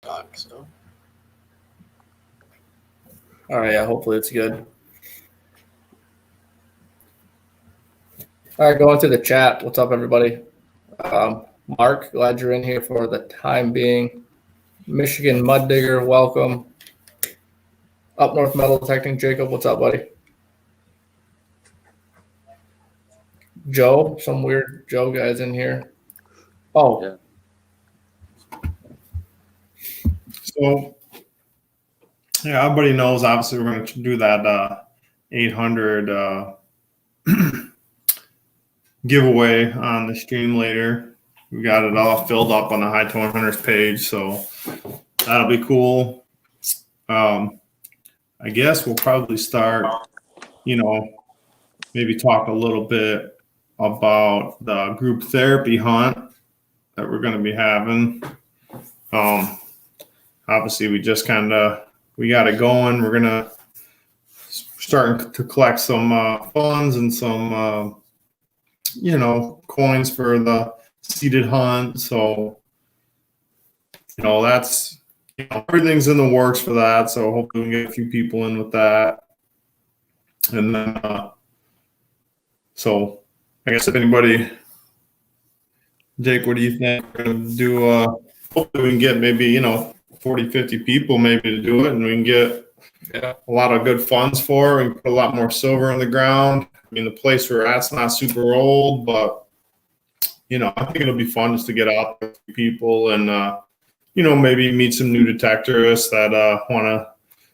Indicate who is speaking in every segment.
Speaker 1: talk. So.
Speaker 2: All right, yeah, hopefully it's good. All right, going through the chat. What's up, everybody? Mark, glad you're in here for the time being. Michigan Mud Digger, welcome. Up North Metal Detecting, Jacob, what's up, buddy? Joe, some weird Joe guys in here. Oh.
Speaker 3: Yeah.
Speaker 4: So, yeah, everybody knows, obviously, we're going to do that 800 giveaway on the stream later. We got it all filled up on the High to 100s page, so that'll be cool. I guess we'll probably start, maybe talk a little bit about the group therapy hunt that we're going to be having. Obviously, we just we got it going. We're going to start to collect some funds and some, coins for the seated hunt. So, that's, everything's in the works for that. So hopefully we can get a few people in with that. And then, so I guess if anybody, Jake, what do you think we're going to do? Hopefully we can get maybe, 40, 50 people maybe to do it, and we can get a lot of good funds for it. We can put a lot more silver on the ground. I mean, the place we're at's not super old, but, I think it'll be fun just to get out there with people and, maybe meet some new detectorists that want to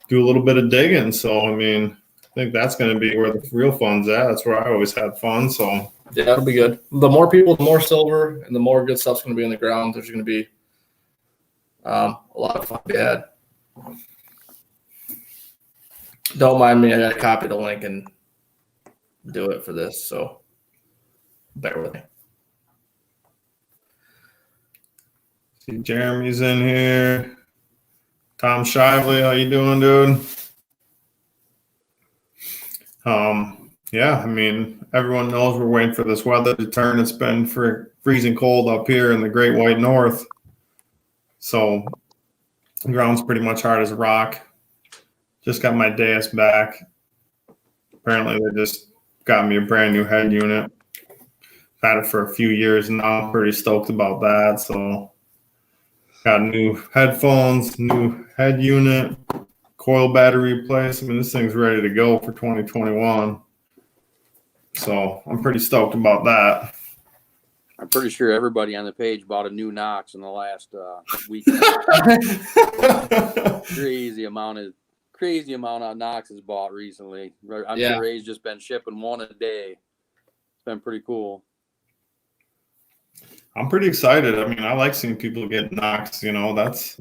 Speaker 4: do a little bit of digging. So, I mean, I think that's going to be where the real fun's at. That's where I always had fun. So,
Speaker 2: yeah, that'll be good. The more people, the more silver, and the more good stuff's going to be in the ground. There's going to be a lot of fun to be had. Don't mind me. I got to copy the link and do it for this, so bear with me.
Speaker 4: See, Jeremy's in here. Tom Shively, how you doing, dude? Yeah, I mean, everyone knows we're waiting for this weather to turn. It's been freezing cold up here in the Great White North. So the ground's pretty much hard as a rock. Just got my DAS back. Apparently they just got me a brand new head unit. Had it for a few years now. I'm pretty stoked about that. So got new headphones, new head unit, coil battery replaced. I mean, this thing's ready to go for 2021. So I'm pretty stoked about that.
Speaker 3: I'm pretty sure everybody on the page bought a new NOX in the last week. Crazy amount of NOX is bought recently. I'm sure Ray's just been shipping one a day. It's been pretty cool.
Speaker 4: I'm pretty excited. I mean, I like seeing people get NOX. That's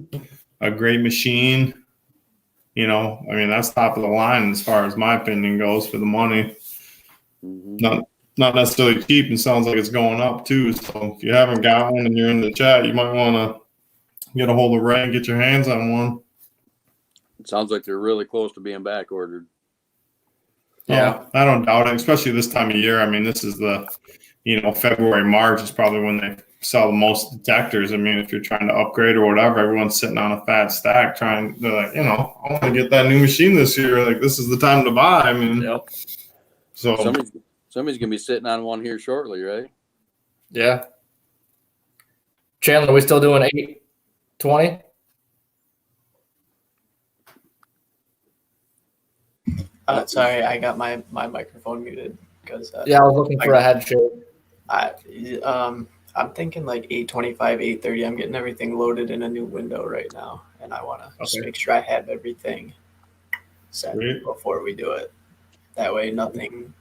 Speaker 4: a great machine. I mean, that's top of the line as far as my opinion goes for the money. Mm-hmm. Not necessarily cheap, and sounds like it's going up too. So if you haven't got one and you're in the chat, you might want to get a hold of Ray and get your hands on one.
Speaker 3: It sounds like they're really close to being back ordered.
Speaker 4: Yeah, I don't doubt it, especially this time of year. I mean, this is the, February, March is probably when they sell the most detectors. I mean, if you're trying to upgrade or whatever, everyone's sitting on a fat stack they're like, I want to get that new machine this year. Like, this is the time to buy. I mean, so
Speaker 3: somebody's going to be sitting on one here shortly, right?
Speaker 2: Yeah. Chandler, are we still doing 820?
Speaker 1: Sorry, I got my microphone muted because
Speaker 2: I was looking for a head shake.
Speaker 1: I'm thinking like 825, 830. I'm getting everything loaded in a new window right now, and I want to just make sure I have everything set before we do it. That way, nothing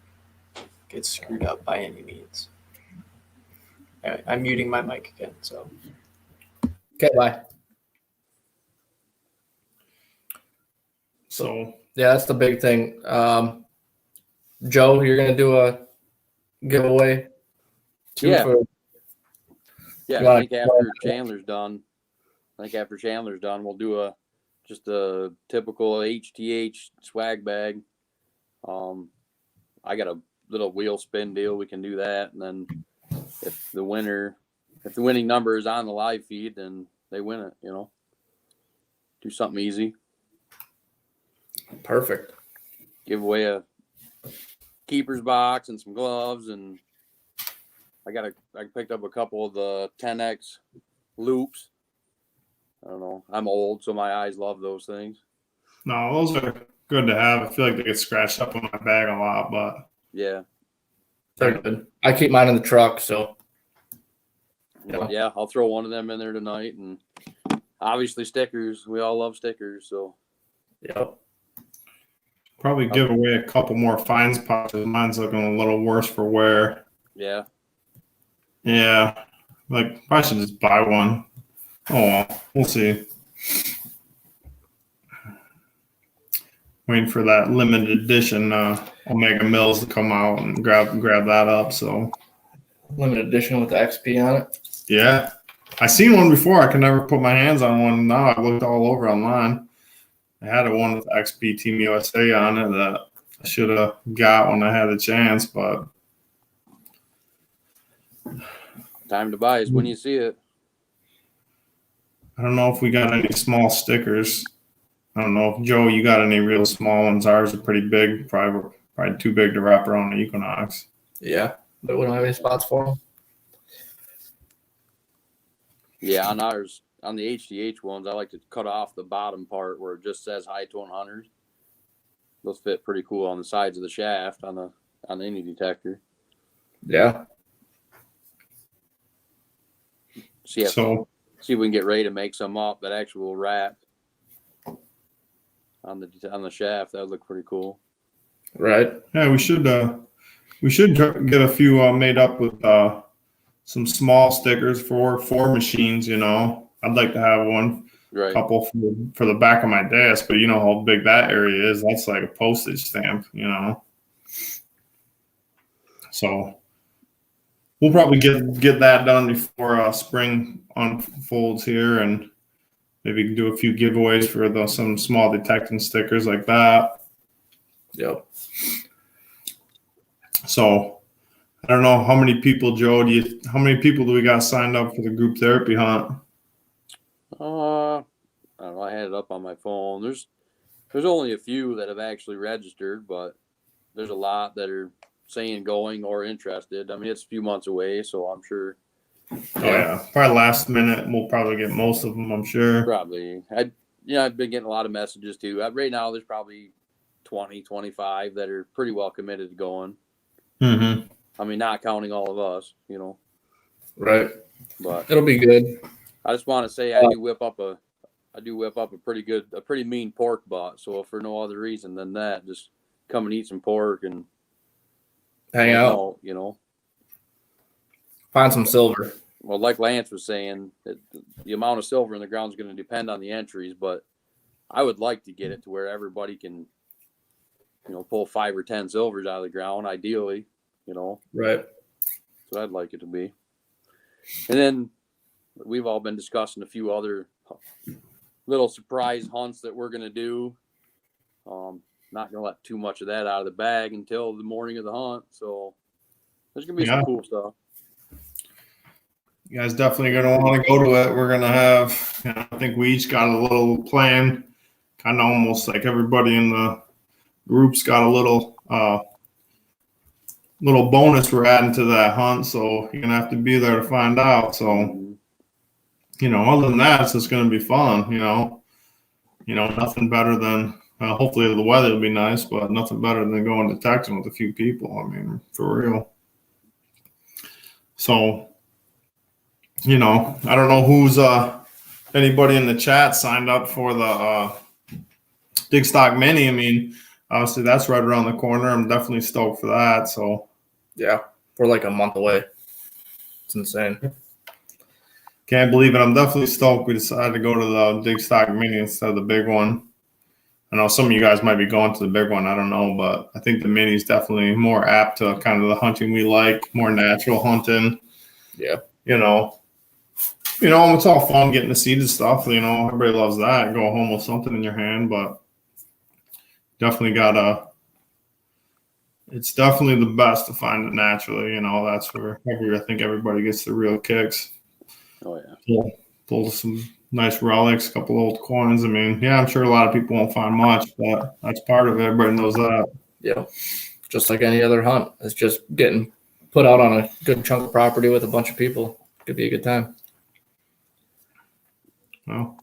Speaker 1: gets screwed up by any means. Anyway, I'm muting my mic again. So,
Speaker 2: okay, bye.
Speaker 4: So
Speaker 2: yeah, that's the big thing. Joe, you're gonna do a giveaway too?
Speaker 3: I think after Chandler's done, we'll do just a typical HTH swag bag. I got a little wheel spin deal. We can do that, and then if the winning number is on the live feed, then they win it. do something easy.
Speaker 2: Perfect.
Speaker 3: Give away a keeper's box and some gloves, and I picked up a couple of the 10X loops. I don't know. I'm old, so my eyes love those things.
Speaker 4: No, those are good to have. I feel like they get scratched up on my bag a lot, but
Speaker 3: yeah,
Speaker 2: they're good. I keep mine in the truck, so
Speaker 3: yeah, I'll throw one of them in there tonight, and obviously stickers. We all love stickers, so
Speaker 2: yep.
Speaker 4: Probably give away a couple more fines pouches. Mine's looking a little worse for wear.
Speaker 3: Yeah.
Speaker 4: Yeah. Like, I should just buy one. Oh, well, we'll see. Waiting for that limited edition Omega Mills to come out and grab that up. So
Speaker 2: Limited edition with the XP on it.
Speaker 4: yeah. I seen one before. I could never put my hands on one. Now I looked all over online. I had a one with XP Team USA on it that I should have got when I had the chance, but
Speaker 3: Time to buy is when you see it.
Speaker 4: I don't know if we got any small stickers. I don't know if Joe, you got any real small ones. Ours are pretty big, probably too big to wrap around the Equinox.
Speaker 2: Yeah, but we don't have any spots for them.
Speaker 3: Yeah, on ours, on the HTH ones, I like to cut off the bottom part where it just says high tone hunters. Those fit pretty cool on the sides of the shaft on the Indy detector.
Speaker 2: Yeah.
Speaker 3: See if we can get ready to make some up that actual wrap on the shaft. That would look pretty cool.
Speaker 2: Right.
Speaker 4: Yeah, we should get a few made up with some small stickers for machines. You know, I'd like to have one, couple for the back of my desk, but you know how big that area is. That's like a postage stamp. You know, so we'll probably get that done before spring unfolds here, and maybe do a few giveaways for some small detecting stickers like that.
Speaker 2: Yep.
Speaker 4: So I don't know how many people, Joe. How many people do we got signed up for the group therapy hunt?
Speaker 3: I don't know. I had it up on my phone. There's only a few that have actually registered, but there's a lot that are saying going or interested. I mean, it's a few months away, so I'm sure.
Speaker 4: Oh yeah, probably last minute. We'll probably get most of them, I'm sure.
Speaker 3: Probably. I've been getting a lot of messages too. Right now, there's probably 20, 25 that are pretty well committed to going.
Speaker 4: Mm-hmm.
Speaker 3: I mean, not counting all of us, you know.
Speaker 2: Right.
Speaker 3: But
Speaker 2: it'll be good.
Speaker 3: I just want to say I do whip up a pretty mean pork butt. So if for no other reason than that, just come and eat some pork and
Speaker 2: hang out.
Speaker 3: You know.
Speaker 2: Find some silver.
Speaker 3: Well, like Lance was saying, the amount of silver in the ground is going to depend on the entries, but I would like to get it to where everybody can, you know, pull 5 or 10 silvers out of the ground, ideally, you know.
Speaker 2: Right.
Speaker 3: That's what I'd like it to be. And then we've all been discussing a few other little surprise hunts that we're going to do. Not going to let too much of that out of the bag until the morning of the hunt. So there's going to be some cool stuff.
Speaker 4: You guys definitely going to want to go to it. We're going to have, I think we each got a little plan, kind of almost like everybody in the group's got a little bonus we're adding to that hunt. So you're going to have to be there to find out. So, you know, other than that, it's just going to be fun, you know, nothing better than, hopefully the weather will be nice, but nothing better than going detecting with a few people. I mean, for real. So, you know, I don't know who's anybody in the chat signed up for the Dig Stock Mini. I mean, obviously that's right around the corner. I'm definitely stoked for that. So
Speaker 2: yeah, we're like a month away. It's insane.
Speaker 4: Can't believe it. I'm definitely stoked we decided to go to the Dig Stock Mini instead of the big one. I know some of you guys might be going to the big one. I don't know, but I think the Mini is definitely more apt to kind of the hunting we like, more natural hunting.
Speaker 2: Yeah.
Speaker 4: You know, it's all fun getting to see the stuff. You know, everybody loves that. Go home with something in your hand, but definitely it's definitely the best to find it naturally. You know, that's where I think everybody gets the real kicks.
Speaker 3: Oh yeah.
Speaker 4: Pull some nice relics, a couple old coins. I mean, yeah, I'm sure a lot of people won't find much, but that's part of it. Everybody knows that.
Speaker 2: Yeah, just like any other hunt. It's just getting put out on a good chunk of property with a bunch of people. Could be a good time.
Speaker 4: Well,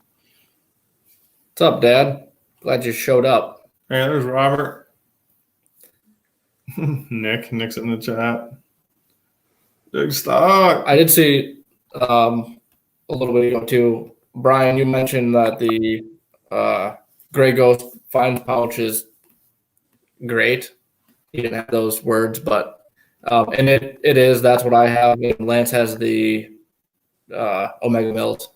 Speaker 2: What's up, Dad? Glad you showed up.
Speaker 4: hey, there's Robert. Nick's in the chat. Big stock.
Speaker 2: I did see a little bit ago too. Brian, you mentioned that the Gray Ghost fine pouch is great. You didn't have those words, but and it is. That's what I have. And Lance has the Omega Mills.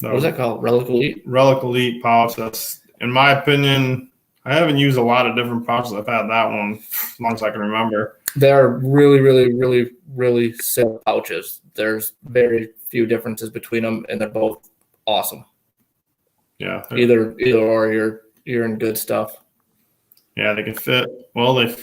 Speaker 2: What is that called? Relic Elite?
Speaker 4: Relic Elite pouch. That's, in my opinion, I haven't used a lot of different pouches. I've had that one as long as I can remember.
Speaker 2: They're really, really, really, really simple pouches. There's very few differences between them, and they're both awesome.
Speaker 4: Yeah.
Speaker 2: Either or, you're in good stuff.
Speaker 4: Yeah, they can fit. Well, they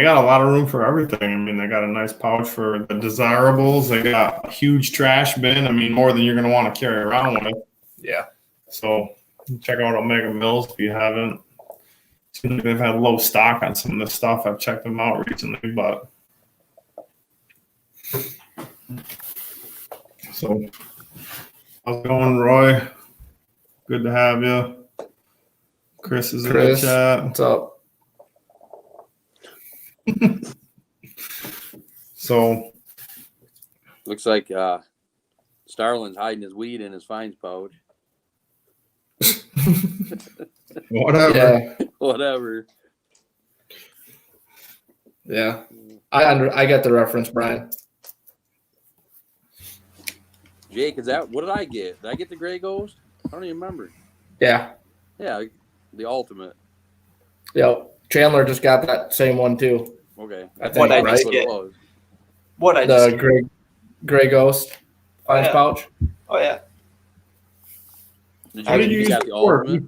Speaker 4: got a lot of room for everything. I mean, they got a nice pouch for the desirables. They got a huge trash bin. I mean, more than you're going to want to carry around with.
Speaker 2: Yeah.
Speaker 4: So check out Omega Mills if you haven't. Seems like they've had low stock on some of this stuff. I've checked them out recently, but so how's it going, Roy? Good to have you. Chris is in the chat.
Speaker 2: What's up?
Speaker 4: So
Speaker 3: Looks like Starlin's hiding his weed in his fines pouch.
Speaker 4: whatever.
Speaker 2: Yeah.
Speaker 3: Whatever.
Speaker 2: Yeah. I get the reference, Brian.
Speaker 3: Jake, what did I get? Did I get the Gray Ghost? I don't even remember.
Speaker 2: Yeah.
Speaker 3: Yeah, the ultimate.
Speaker 2: Yep. Chandler just got that same one too.
Speaker 3: Okay.
Speaker 2: I think,
Speaker 1: What I
Speaker 2: right?
Speaker 1: just
Speaker 3: What
Speaker 1: get.
Speaker 3: it was.
Speaker 1: What I just
Speaker 2: The Gray Ghost fines
Speaker 1: yeah.
Speaker 2: pouch.
Speaker 1: Oh yeah.
Speaker 3: Did
Speaker 4: How did you
Speaker 3: you
Speaker 4: use
Speaker 3: got
Speaker 4: it
Speaker 3: the
Speaker 4: for?
Speaker 3: ultimate?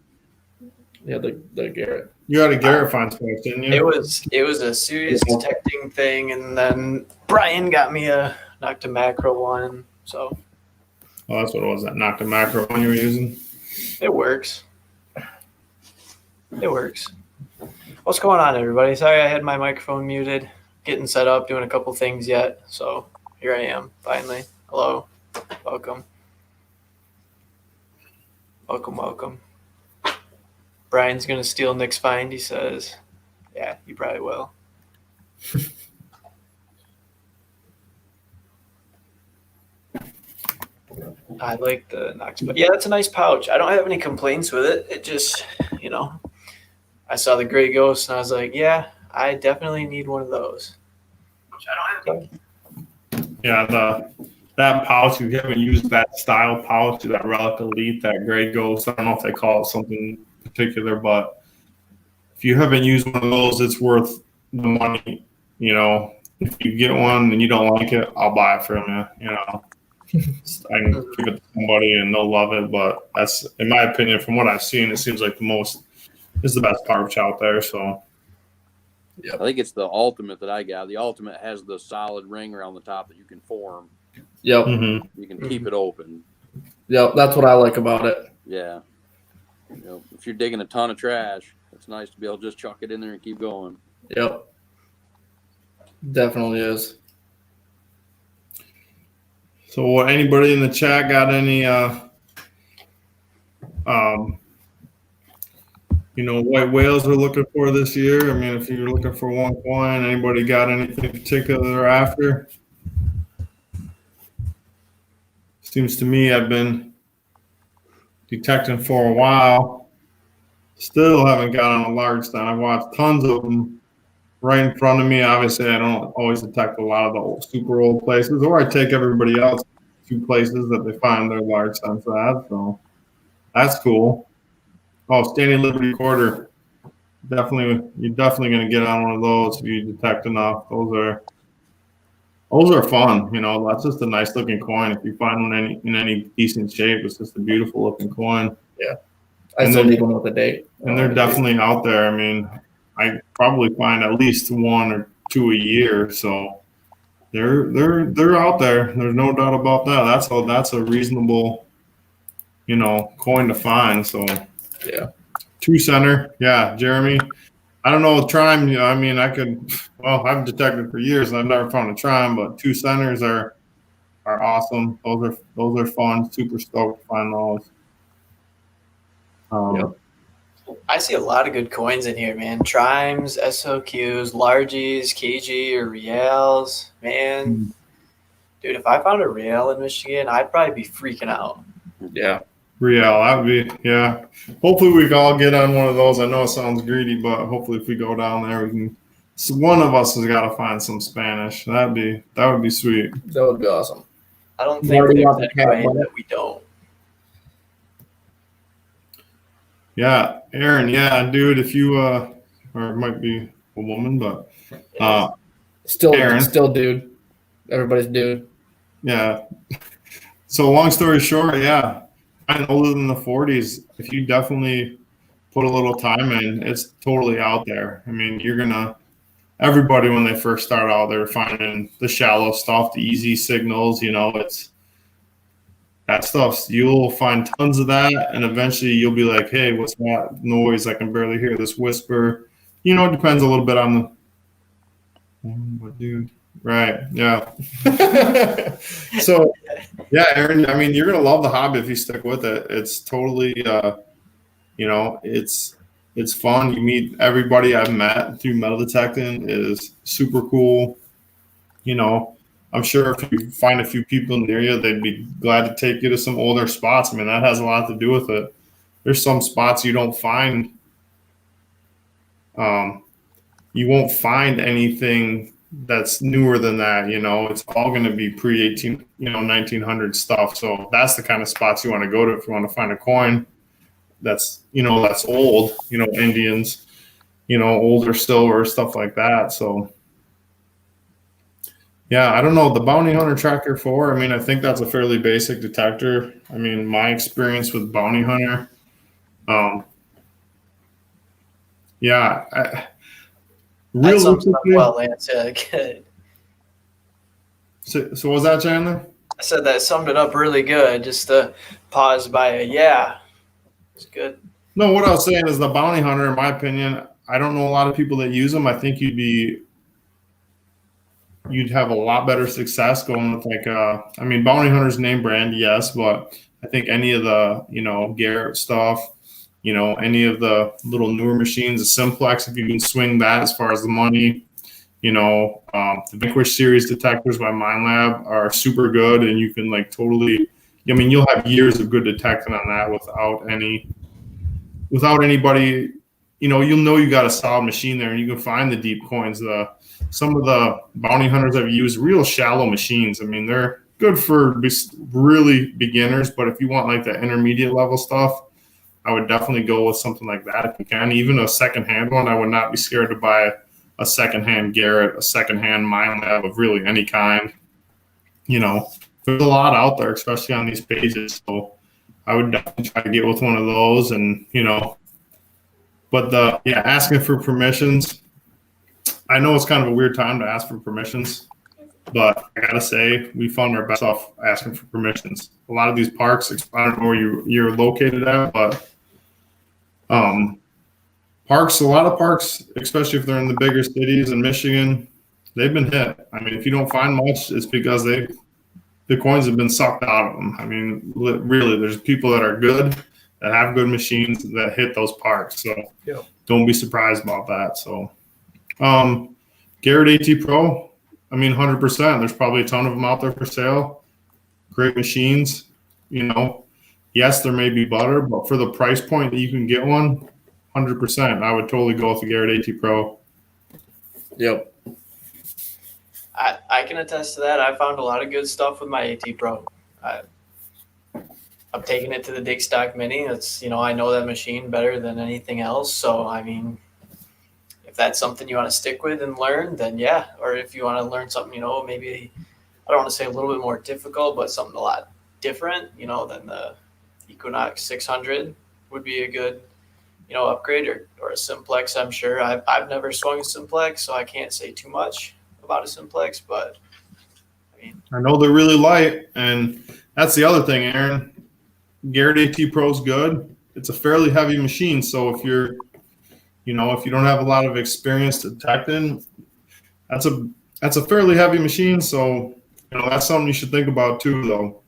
Speaker 2: Yeah, the Garrett.
Speaker 4: You had a Garrett Fines pouch, didn't you?
Speaker 1: It was a serious detecting thing, and then Brian got me a knocked a macro one, so
Speaker 4: Oh, that's what it was. That knocked a macro one you were using.
Speaker 1: it works. It works. What's going on, everybody? Sorry I had my microphone muted. Getting set up, doing a couple things yet. So here I am, finally. Hello. Welcome. Welcome, welcome. Brian's going to steal Nick's find, he says. Yeah, you probably will. I like the Knox, but yeah, that's a nice pouch. I don't have any complaints with it. It just, I saw the Gray Ghost and I was like, yeah, I definitely need one of those. Which I don't have.
Speaker 4: Yeah, that pouch, if you haven't used that style pouch, that Relic Elite, that Gray Ghost, I don't know if they call it something particular, but if you haven't used one of those, it's worth the money. If you get one and you don't like it, I'll buy it from you. I can give it to somebody and they'll love it, but that's, in my opinion, from what I've seen, it seems like the best pouch out there. So
Speaker 3: I think it's the ultimate that I got. The ultimate has the solid ring around the top that you can form.
Speaker 2: Yep.
Speaker 4: mm-hmm.
Speaker 3: You can keep it open.
Speaker 2: Yep. That's what I like about it.
Speaker 3: Yeah. If you're digging a ton of trash, it's nice to be able to just chuck it in there and keep going.
Speaker 2: Yep. Definitely is.
Speaker 4: So what, anybody in the chat got any white whales we're looking for this year? I mean, if you're looking for one coin, anybody got anything particular they're after? Seems to me I've been detecting for a while. Still haven't gotten a large stand. I've watched tons of them right in front of me. Obviously, I don't always detect a lot of the super old places, or I take everybody else to places that they find their large stands at. So that's cool. Oh, Standing Liberty Quarter. You're definitely going to get on one of those if you detect enough. Those are fun. That's just a nice looking coin. If you find one in any decent shape, it's just a beautiful looking coin.
Speaker 2: Yeah. I still need one with a date.
Speaker 4: And they're definitely out there. I mean, I probably find at least one or two a year. So they're out there. There's no doubt about that. That's a reasonable coin to find. So
Speaker 2: Yeah.
Speaker 4: 2-center, yeah, Jeremy. I don't know with Trime. I mean, I've detected for years and I've never found a Trime, but 2-centers are awesome. Those are fun. Super stoked to find those.
Speaker 2: Yep.
Speaker 1: I see a lot of good coins in here, man. Trimes, SOQs, largies, KG, or reals. Man, dude, if I found a real in Michigan, I'd probably be freaking out.
Speaker 2: Yeah.
Speaker 4: Real, that would be, yeah. Hopefully we can all get on one of those. I know it sounds greedy, but hopefully if we go down there, we can. So one of us has got to find some Spanish. That would be sweet.
Speaker 2: That would be awesome.
Speaker 1: I don't
Speaker 2: You
Speaker 1: think
Speaker 2: already
Speaker 1: there's
Speaker 2: got the cat
Speaker 1: anybody
Speaker 2: money?
Speaker 1: that we don't.
Speaker 4: Yeah, Aaron. Yeah, dude. If you or it might be a woman, but Aaron.
Speaker 2: Still dude. Everybody's dude.
Speaker 4: Yeah. So long story short, yeah, I'm older than the 40s. If you definitely put a little time in, it's totally out there. I mean, everybody when they first start out, they're finding the shallow stuff, the easy signals. It's that stuff. You'll find tons of that, and eventually you'll be like, hey, what's that noise? I can barely hear this whisper. It depends a little bit on the. What dude? Right. Yeah. So, yeah, Aaron, I mean, you're going to love the hobby if you stick with it. It's totally, it's fun. You meet everybody I've met through metal detecting is super cool. I'm sure if you find a few people in the area, they'd be glad to take you to some older spots. I mean, that has a lot to do with it. There's some spots you don't find. You won't find anything that's newer than that. It's all going to be pre-18, 1900 stuff. So that's the kind of spots you want to go to if you want to find a coin that's old, Indians, older silver, stuff like that. So yeah, I don't know. The Bounty Hunter Tracker 4, I mean, I think that's a fairly basic detector. I mean, my experience with Bounty Hunter, yeah,
Speaker 1: That sums it up well, Lance. Good.
Speaker 4: So was that Chandler?
Speaker 1: I said that summed it up really good. Just to pause by a yeah. It's good.
Speaker 4: No, what I was saying is the Bounty Hunter, in my opinion, I don't know a lot of people that use them. I think you'd have a lot better success going with Bounty Hunter's name brand, yes, but I think any of the, Garrett stuff, any of the little newer machines, the Simplex, if you can swing that as far as the money, the Vanquish series detectors by MindLab are super good, and you can totally, you'll have years of good detecting on that without anybody, you'll know you got a solid machine there, and you can find the deep coins. Some of the Bounty Hunters I've used, real shallow machines. I mean, they're good for really beginners, but if you want the intermediate level stuff, I would definitely go with something like that if you can. Even a secondhand one, I would not be scared to buy a secondhand Garrett, a secondhand MindLab of really any kind. There's a lot out there, especially on these pages. So I would definitely try to get with one of those, and but asking for permissions. I know it's kind of a weird time to ask for permissions, but I gotta say we found our best off asking for permissions. A lot of these parks, I don't know where you're located at, but a lot of parks, especially if they're in the bigger cities in Michigan, they've been hit. I mean, if you don't find much, it's because the coins have been sucked out of them. I mean, really, there's people that are good, that have good machines that hit those parks. So Don't be surprised about that. So Garrett AT Pro, I mean, 100%. There's probably a ton of them out there for sale. Great machines. Yes, there may be butter, but for the price point that you can get one, 100%. I would totally go with the Garrett AT Pro.
Speaker 2: Yep.
Speaker 1: I can attest to that. I found a lot of good stuff with my AT Pro. I'm taking it to the Dig Stock Mini. It's, I know that machine better than anything else. So, I mean, if that's something you want to stick with and learn, then yeah. Or if you want to learn something, maybe, I don't want to say a little bit more difficult, but something a lot different, than the Equinox 600 would be a good, upgrade, or a Simplex. I'm sure I've never swung a Simplex, so I can't say too much about a Simplex, but
Speaker 4: I know they're really light, and that's the other thing, Aaron. Garrett AT Pro is good. It's a fairly heavy machine, so if you're, if you don't have a lot of experience detecting, that's a fairly heavy machine. So that's something you should think about too, though.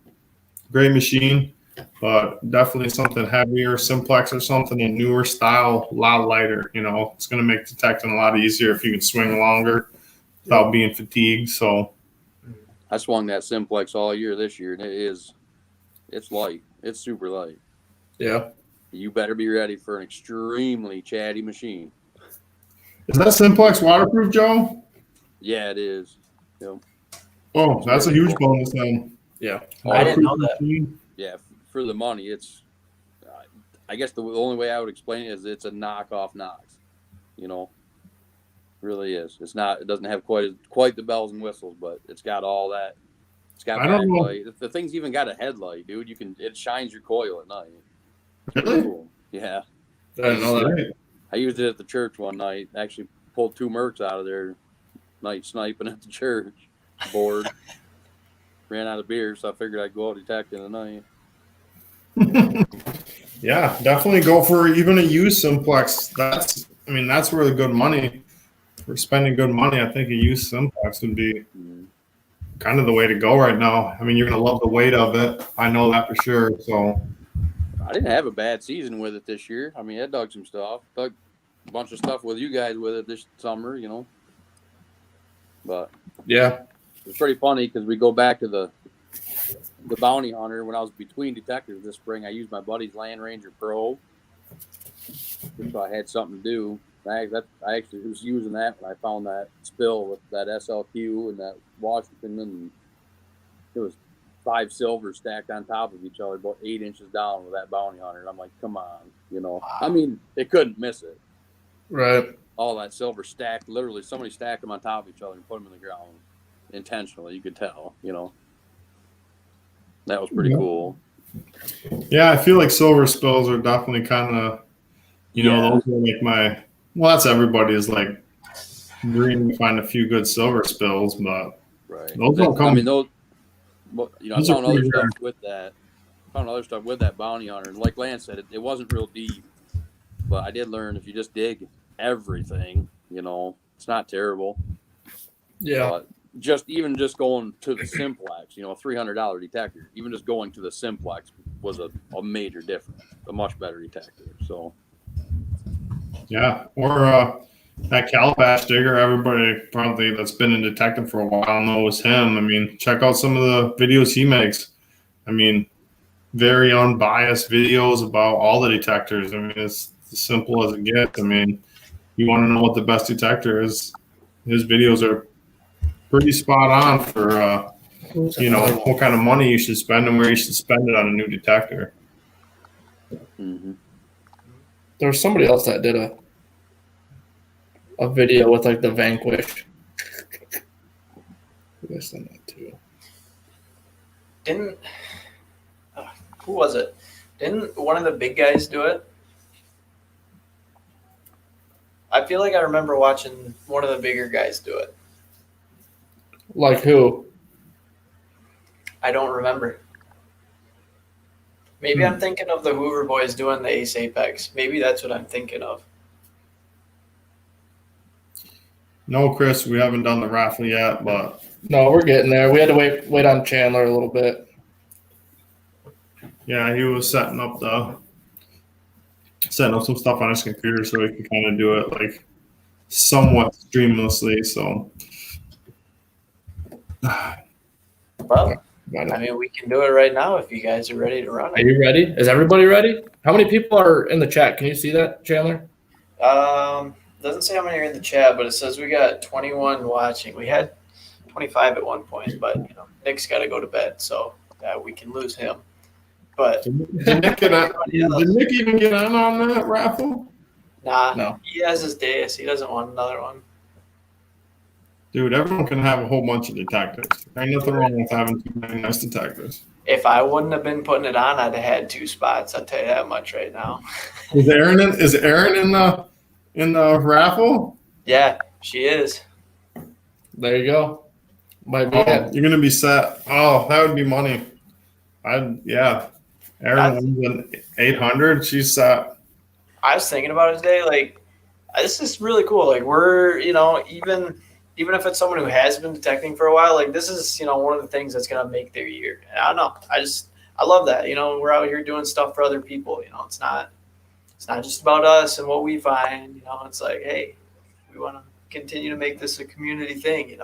Speaker 4: Great machine, but definitely something heavier, simplex or something, a newer style, a lot lighter. It's going to make detecting a lot easier if you can swing longer without being fatigued. So
Speaker 3: I swung that simplex all year this year, and it's light. It's super light.
Speaker 2: Yeah.
Speaker 3: You better be ready for an extremely chatty machine.
Speaker 4: Is that simplex waterproof, Joe?
Speaker 3: Yeah, it is. Yep.
Speaker 4: Oh, that's a huge bonus then.
Speaker 2: Yeah.
Speaker 1: I didn't know that.
Speaker 4: Machine.
Speaker 3: Yeah, for the money, it's. I guess the only way I would explain it is it's a knockoff NOX. Really is. It's not. It doesn't have quite the bells and whistles, but it's got all that. It's got backlight. The thing's even got a headlight, dude. It shines your coil at night.
Speaker 4: Really?
Speaker 3: Cool. Yeah.
Speaker 2: I didn't know that.
Speaker 3: I used it at the church one night. Actually pulled 2 Mercs out of there, night sniping at the church. Bored. Ran out of beer, so I figured I'd go out detecting at night.
Speaker 4: Yeah, definitely go for even a used simplex. That's where the good money. For spending good money, I think a used simplex would be kind of the way to go right now. You're going to love the weight of it. I know that for sure. So
Speaker 3: I didn't have a bad season with it this year. I dug some stuff. Dug a bunch of stuff with you guys with it this summer, But
Speaker 2: yeah,
Speaker 3: it's pretty funny because we go back to the bounty hunter. When I was between detectors this spring, I used my buddy's Land Ranger Pro. So I had something to do. I actually was using that when I found that spill with that SLQ and that Washington, and it was 5 silvers stacked on top of each other, about 8 inches down with that bounty hunter. And I'm like, come on, they couldn't miss it.
Speaker 2: right.
Speaker 3: All that silver stacked, literally somebody stacked them on top of each other and put them in the ground intentionally. You could tell, That was pretty cool.
Speaker 4: yeah, I feel like silver spills are definitely kind of, those are like that's everybody's like dream to find a few good silver spills, but
Speaker 3: right.
Speaker 4: Those don't come.
Speaker 3: Those. Well, I found other stuff with that. Found other stuff with that bounty hunter. And like Lance said, it wasn't real deep, but I did learn if you just dig everything, it's not terrible.
Speaker 2: Yeah.
Speaker 3: But just going to the simplex, a $300 detector, even just going to the simplex was a major difference, a much better detector. So.
Speaker 4: Yeah, or that calabash digger. Everybody probably that's been in detecting for a while knows him. Check out some of the videos he makes. Very unbiased videos about all the detectors. It's as simple as it gets. You want to know what the best detector is. His videos are pretty spot on for what kind of money you should spend and where you should spend it on a new detector.
Speaker 3: Mm-hmm.
Speaker 2: There was somebody else that did a video with like the Vanquish. Who I sent that to?
Speaker 1: Who was it? Didn't one of the big guys do it? I feel like I remember watching one of the bigger guys do it.
Speaker 2: Like who?
Speaker 1: I don't remember. Maybe I'm thinking of the Hoover boys doing the Ace Apex. Maybe that's what I'm thinking of.
Speaker 4: No, Chris, we haven't done the raffle yet, but
Speaker 2: No, we're getting there. We had to wait on Chandler a little bit.
Speaker 4: yeah, he was setting up some stuff on his computer so he could kind of do it like somewhat streamlessly. So,
Speaker 1: well, we can do it right now if you guys are ready to run it.
Speaker 2: Are you ready? Is everybody ready? How many people are in the chat? Can you see that, Chandler?
Speaker 1: Doesn't say how many are in the chat, but it says we got 21 watching. We had 25 at one point, but Nick's got to go to bed, so we can lose him. But
Speaker 4: did Nick even get on that raffle?
Speaker 1: Nah,
Speaker 2: no.
Speaker 1: He has his days. He doesn't want another one.
Speaker 4: Dude, everyone can have a whole bunch of detectors. Ain't nothing wrong with having too many nice detectors.
Speaker 1: If I wouldn't have been putting it on, I'd have had 2 spots. I'll tell you that much right now.
Speaker 4: Is Aaron in the raffle?
Speaker 1: Yeah, she is.
Speaker 2: There you go. Might be it.
Speaker 4: You're gonna be set. Oh, that would be money. Everyone's an 800. She's set.
Speaker 1: I was thinking about it today. Like, this is really cool. Like, we're, even if it's someone who has been detecting for a while, like, this is, one of the things that's going to make their year. And I don't know. I love that. We're out here doing stuff for other people. It's not just about us and what we find. It's like, hey, we want to continue to make this a community thing.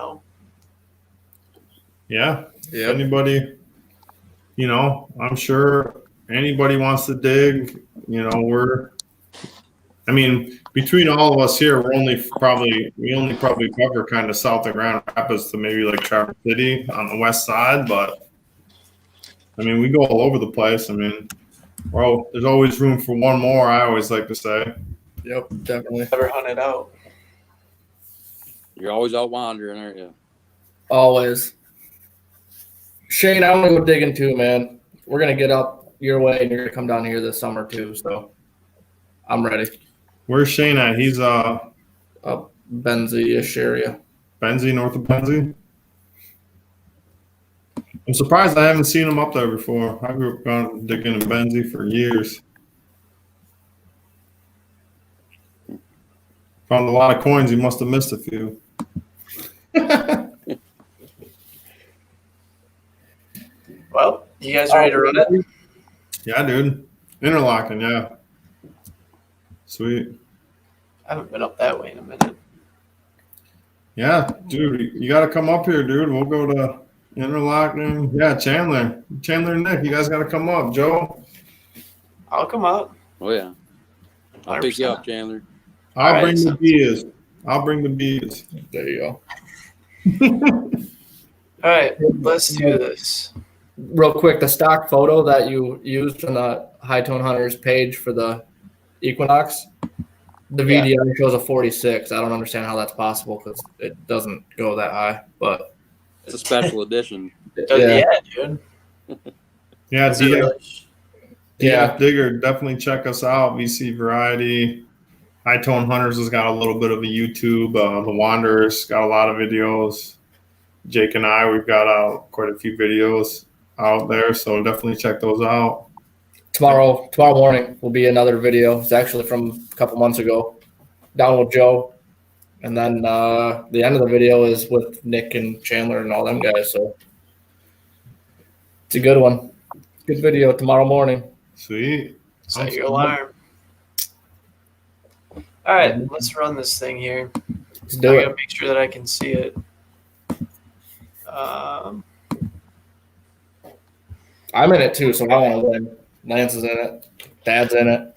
Speaker 4: Yeah. Anybody, I'm sure anybody wants to dig. Between all of us here, we only probably cover kind of south of Grand Rapids to maybe like Traverse City on the west side, but we go all over the place. Well, there's always room for one more, I always like to say.
Speaker 2: Yep, definitely.
Speaker 1: Never hunt it out.
Speaker 3: You're always out wandering, aren't you?
Speaker 2: Always. Shane, I want to go digging too, man. We're going to get up your way, and you're going to come down here this summer too, so I'm ready.
Speaker 4: Where's Shane at? He's
Speaker 2: up Benzie-ish area.
Speaker 4: Benzie, north of Benzie? I'm surprised I haven't seen him up there before. I grew up going digging in Benzie for years. Found a lot of coins. He must have missed a few.
Speaker 1: Well, you guys ready to run it?
Speaker 4: Yeah, dude. Interlocking, yeah. Sweet.
Speaker 1: I haven't been up that way in a minute.
Speaker 4: Yeah, dude, you got to come up here, dude. We'll go to Interlocking. Yeah, Chandler and Nick, you guys got to come up. Joe?
Speaker 1: I'll come up.
Speaker 3: Oh, yeah. I'll pick you up, Chandler.
Speaker 4: I'll bring the beers.
Speaker 2: There you go.
Speaker 1: All right, let's do this.
Speaker 2: Real quick, the stock photo that you used on the High Tone Hunters page for the Equinox, the VDI shows a 46. I don't understand how that's possible because it doesn't go that high, but
Speaker 3: it's a special edition.
Speaker 1: Yeah, dude.
Speaker 4: Yeah, Digger, definitely check us out. VC Variety. High Tone Hunters has got a little bit of a YouTube. The Wanderers got a lot of videos. Jake and I, we've got quite a few videos out there, so definitely check those out.
Speaker 2: Tomorrow morning will be another video. It's actually from a couple months ago. Down with Joe. And then the end of the video is with Nick and Chandler and all them guys. So it's a good one. Good video tomorrow morning.
Speaker 4: Sweet.
Speaker 1: Set your alarm. All right, let's run this thing here.
Speaker 2: Let's do it.
Speaker 1: I gotta make sure that I can see it.
Speaker 2: I'm in it too, so I want to win. Lance is in it. Dad's in it.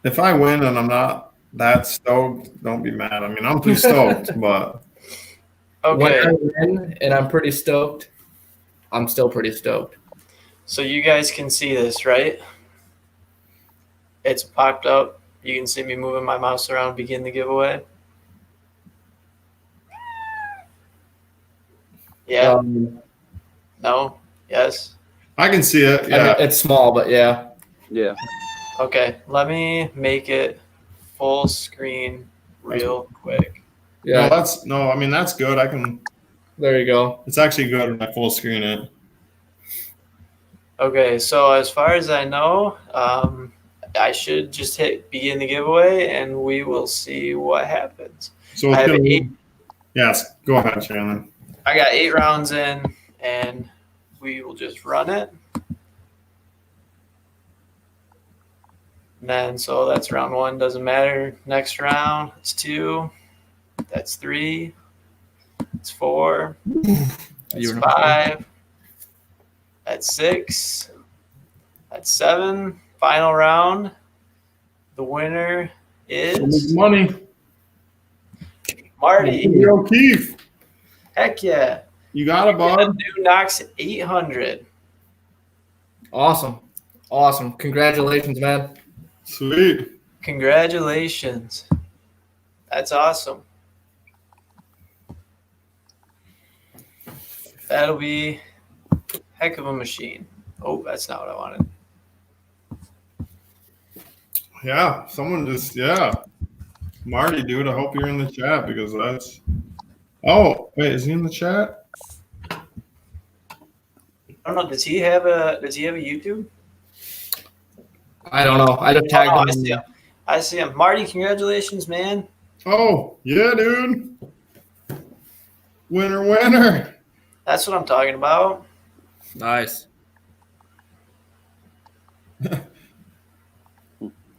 Speaker 4: If I win and I'm not that stoked, don't be mad. I'm pretty stoked, but
Speaker 1: okay.
Speaker 2: When I win and I'm pretty stoked, I'm still pretty stoked.
Speaker 1: So you guys can see this, right? It's popped up. You can see me moving my mouse around, begin the giveaway. Yeah. No. Yes.
Speaker 4: I can see it. Yeah.
Speaker 2: It's small, but yeah.
Speaker 3: Yeah.
Speaker 1: Okay. Let me make it full screen real quick.
Speaker 2: Yeah.
Speaker 4: That's good. I can.
Speaker 2: There you go.
Speaker 4: It's actually good when I full screen it.
Speaker 1: Okay. So as far as I know, I should just hit begin the giveaway and we will see what happens.
Speaker 4: So
Speaker 1: I have 8.
Speaker 4: Yes. Go ahead, Shannon.
Speaker 1: I got 8 rounds in and we will just run it. And then, so that's round 1, doesn't matter. Next round, it's 2. That's 3. It's 4. That's 5. That's 6. That's 7. Final round. The winner is
Speaker 4: money.
Speaker 1: Marty.
Speaker 4: O'Keefe.
Speaker 1: Heck yeah.
Speaker 4: You got it, bud.
Speaker 1: New NOX 800.
Speaker 2: Awesome. Congratulations, man.
Speaker 4: Sweet.
Speaker 1: Congratulations. That's awesome. That'll be a heck of a machine. Oh, that's not what I wanted.
Speaker 4: Yeah, Marty, dude, I hope you're in the chat because that's. Oh, wait, is he in the chat?
Speaker 1: I don't know. Does he have a YouTube?
Speaker 2: I don't know. I just tagged
Speaker 1: I
Speaker 2: him.
Speaker 1: see him. I see him. Marty, congratulations, man.
Speaker 4: Oh, yeah, dude. Winner.
Speaker 1: That's what I'm talking about.
Speaker 2: Nice.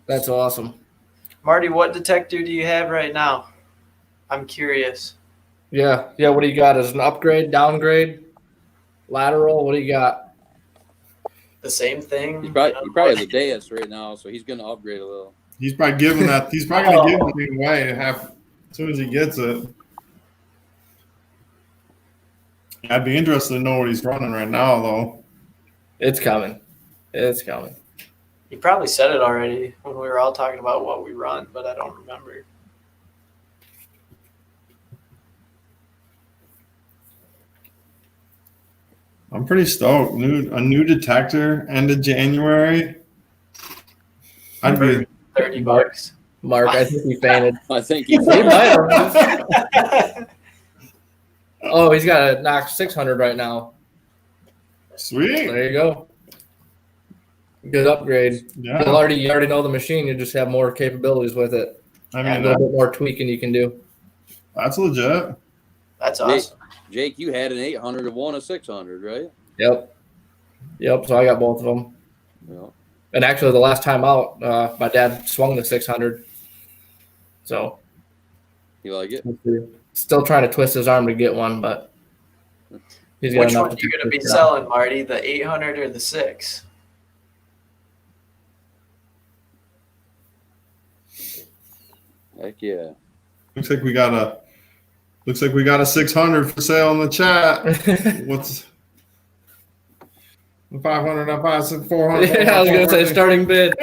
Speaker 2: That's awesome.
Speaker 1: Marty, what detector do you have right now? I'm curious.
Speaker 2: Yeah. What do you got? Is it an upgrade, downgrade, lateral? What do you got?
Speaker 1: The same thing.
Speaker 3: He probably has a Deus right now, so he's going to upgrade a little.
Speaker 4: He's probably giving that. He's probably going to give the thing away as soon as he gets it. I'd be interested to know what he's running right now, though.
Speaker 2: It's coming.
Speaker 1: He probably said it already when we were all talking about what we run, but I don't remember.
Speaker 4: I'm pretty stoked. A new detector, end of January. I'd be
Speaker 1: $30.
Speaker 2: Mark, I think he fainted.
Speaker 3: I think he
Speaker 2: might have. Oh, he's got a NOX 600 right now.
Speaker 4: sweet.
Speaker 2: There you go. Good upgrade.
Speaker 4: Yeah.
Speaker 2: You already know the machine. You just have more capabilities with it.
Speaker 4: I
Speaker 2: A
Speaker 4: mean,
Speaker 2: little bit more tweaking you can do.
Speaker 4: that's legit.
Speaker 1: That's awesome.
Speaker 3: Jake, you had an 800 and won a 600, right?
Speaker 2: Yep. So I got both of them.
Speaker 3: Yeah.
Speaker 2: And actually, the last time out, my dad swung the 600. So
Speaker 3: You like it?
Speaker 2: still trying to twist his arm to get one, but he's got
Speaker 1: Which
Speaker 2: enough.
Speaker 1: one are you going to be selling, Marty? The 800 or the 6?
Speaker 3: Heck yeah.
Speaker 4: Looks like we got a 600 for sale in the chat. What's 500? I buy 400.
Speaker 2: Yeah, I was gonna say starting bid.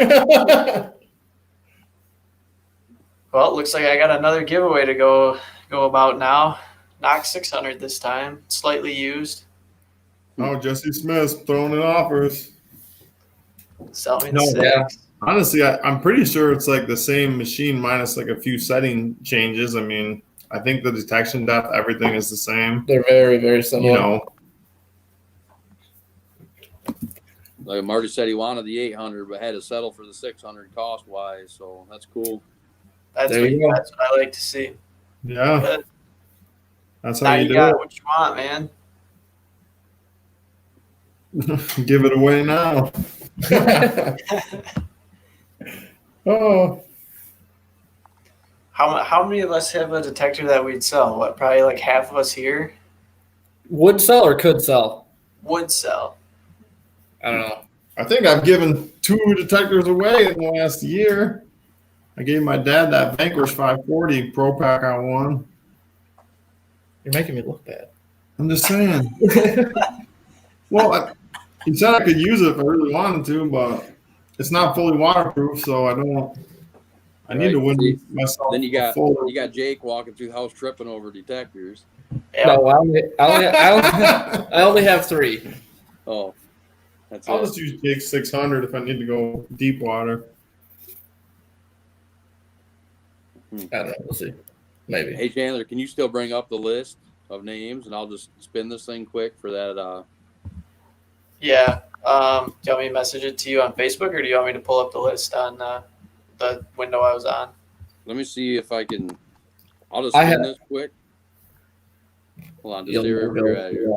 Speaker 1: Well, it looks like I got another giveaway to go about now. NOX 600 this time, slightly used.
Speaker 4: Oh, Jesse Smith throwing in offers.
Speaker 1: Selling
Speaker 4: No,
Speaker 1: 6.
Speaker 2: yeah.
Speaker 4: Honestly, I'm pretty sure it's like the same machine minus like a few setting changes. I mean, I think the detection depth, everything is the same.
Speaker 2: They're very, very similar.
Speaker 4: You know,
Speaker 3: Like Marty said, he wanted the 800, but had to settle for the 600 cost wise. So that's cool.
Speaker 1: That's
Speaker 2: There you go.
Speaker 1: what I like to see.
Speaker 4: yeah,
Speaker 1: But
Speaker 4: that's
Speaker 1: now
Speaker 4: how
Speaker 1: you
Speaker 4: you do
Speaker 1: got
Speaker 4: it.
Speaker 1: what you want, man.
Speaker 4: Give it away now. Oh,
Speaker 1: How many of us have a detector that we'd sell? What, probably like half of us here
Speaker 2: Would sell or could sell?
Speaker 1: would sell.
Speaker 2: I don't know.
Speaker 4: I think I've given 2 detectors away in the last year. I gave my dad that Vanquish 540 Pro Pack I won.
Speaker 2: You're making me look bad.
Speaker 4: I'm just saying. Well, he said I could use it if I really wanted to, but it's not fully waterproof, so I need to win myself.
Speaker 3: Then you
Speaker 4: a full.
Speaker 3: got Jake walking through the house tripping over detectors.
Speaker 1: Yeah.
Speaker 2: No, I only have 3.
Speaker 3: Oh, that's
Speaker 4: I'll
Speaker 3: it.
Speaker 4: just use Jake 600 if I need to go deep water.
Speaker 2: I don't know. We'll see. Maybe.
Speaker 3: Hey Chandler, can you still bring up the list of names, and I'll just spin this thing quick for that.
Speaker 1: Yeah. Do you want me to message it to you on Facebook, or do you want me to pull up the list on the window I was on?
Speaker 3: Let me see if I can. I'll just spin this quick. Hold on, just stay right here at here.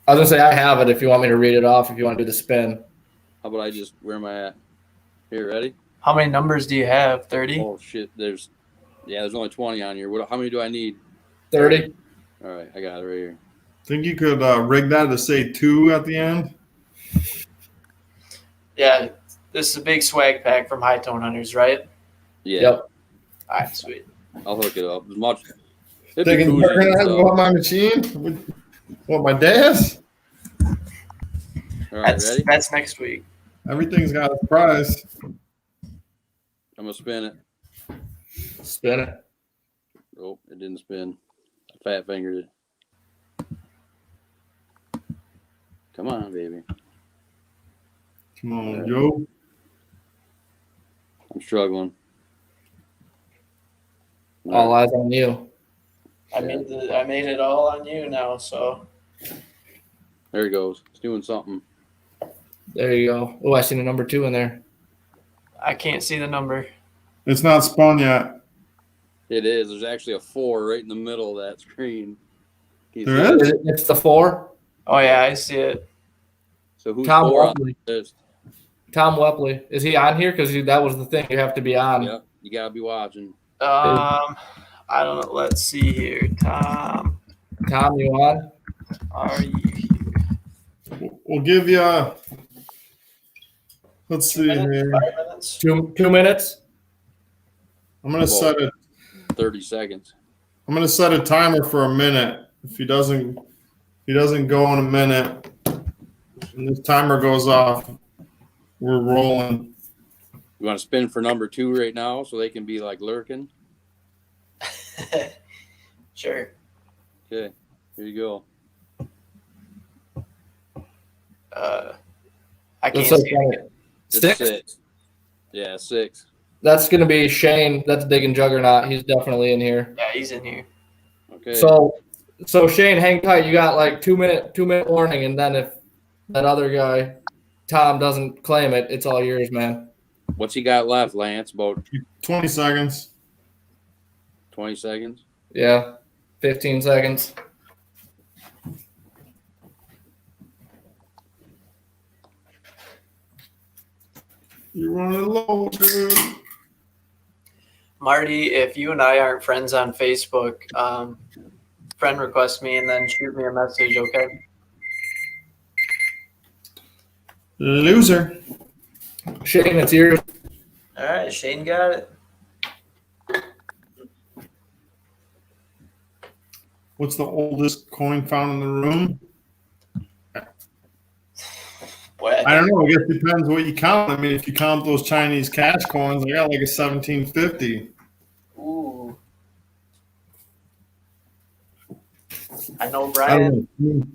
Speaker 2: I was gonna say I have it. If you want me to read it off, if you want to do the spin.
Speaker 3: How about I just where am I at? Here, ready?
Speaker 1: How many numbers do you have? 30?
Speaker 3: Oh shit, there's only 20 on here. How many do I need?
Speaker 2: 30.
Speaker 3: All right, I got it right here.
Speaker 4: Think you could rig that to say 2 at the end?
Speaker 1: Yeah. This is a big swag pack from High Tone Hunters, right?
Speaker 3: Yeah,
Speaker 2: Yep.
Speaker 1: All right, sweet.
Speaker 3: I'll hook it up as much. It'd be
Speaker 4: Thinking
Speaker 3: cool
Speaker 4: you're gonna
Speaker 3: to
Speaker 4: have want my machine? What, my dad's?
Speaker 3: All right, ready?
Speaker 1: That's next week.
Speaker 4: Everything's got a price.
Speaker 3: I'm gonna spin it.
Speaker 2: Spin it.
Speaker 3: Oh, it didn't spin. I fat fingered it. Come on, baby.
Speaker 4: Come on, Joe.
Speaker 3: I'm struggling.
Speaker 2: All eyes on you.
Speaker 1: I made it all on you now, so
Speaker 3: There he goes. It's doing something.
Speaker 2: There you go. Oh, I seen a number 2 in there.
Speaker 1: I can't see the number.
Speaker 4: It's not spun yet.
Speaker 3: It is. There's actually a 4 right in the middle of that screen.
Speaker 4: There is?
Speaker 2: It's the 4.
Speaker 1: Oh yeah, I see it.
Speaker 3: So who's
Speaker 2: Tom
Speaker 3: 4 on
Speaker 2: Wepley.
Speaker 3: the list?
Speaker 2: Tom Wepley. Is he on here? Because that was the thing. You have to be on.
Speaker 3: Yep. You got to be watching.
Speaker 1: I don't know. Let's see here. Tom,
Speaker 2: Tom, you on?
Speaker 1: are you here?
Speaker 4: We'll give you let's see here.
Speaker 1: 5 minutes?
Speaker 2: 2 minutes?
Speaker 4: I'm gonna set it.
Speaker 3: 30 seconds.
Speaker 4: I'm gonna set a timer for a minute. If he doesn't go in a minute, and this timer goes off, we're rolling.
Speaker 3: You want to spin for number 2 right now so they can be like lurking?
Speaker 1: Sure.
Speaker 3: Okay. Here you go.
Speaker 1: I can't
Speaker 2: That's
Speaker 1: see it.
Speaker 3: It's
Speaker 2: 6?
Speaker 3: 6. Yeah, 6.
Speaker 2: That's going to be Shane. That's digging Juggernaut. He's definitely in here.
Speaker 1: Yeah, he's in here.
Speaker 3: Okay.
Speaker 2: So Shane, hang tight. You got like 2-minute warning, and then if that other guy, Tom, doesn't claim it, it's all yours, man.
Speaker 3: What's he got left, Lance? About
Speaker 4: 20 seconds.
Speaker 3: 20 seconds?
Speaker 2: Yeah, 15 seconds.
Speaker 4: You're running low, dude.
Speaker 1: Marty, if you and I aren't friends on Facebook, friend request me and then shoot me a message, okay?
Speaker 4: Loser.
Speaker 2: Shane, it's yours.
Speaker 1: All right, Shane got it.
Speaker 4: What's the oldest coin found in the room?
Speaker 1: What?
Speaker 4: I don't know. I guess it depends what you count. I mean, if you count those Chinese cash coins, I got like a 1750.
Speaker 1: Ooh. I know
Speaker 4: I
Speaker 1: Brian.
Speaker 4: don't know.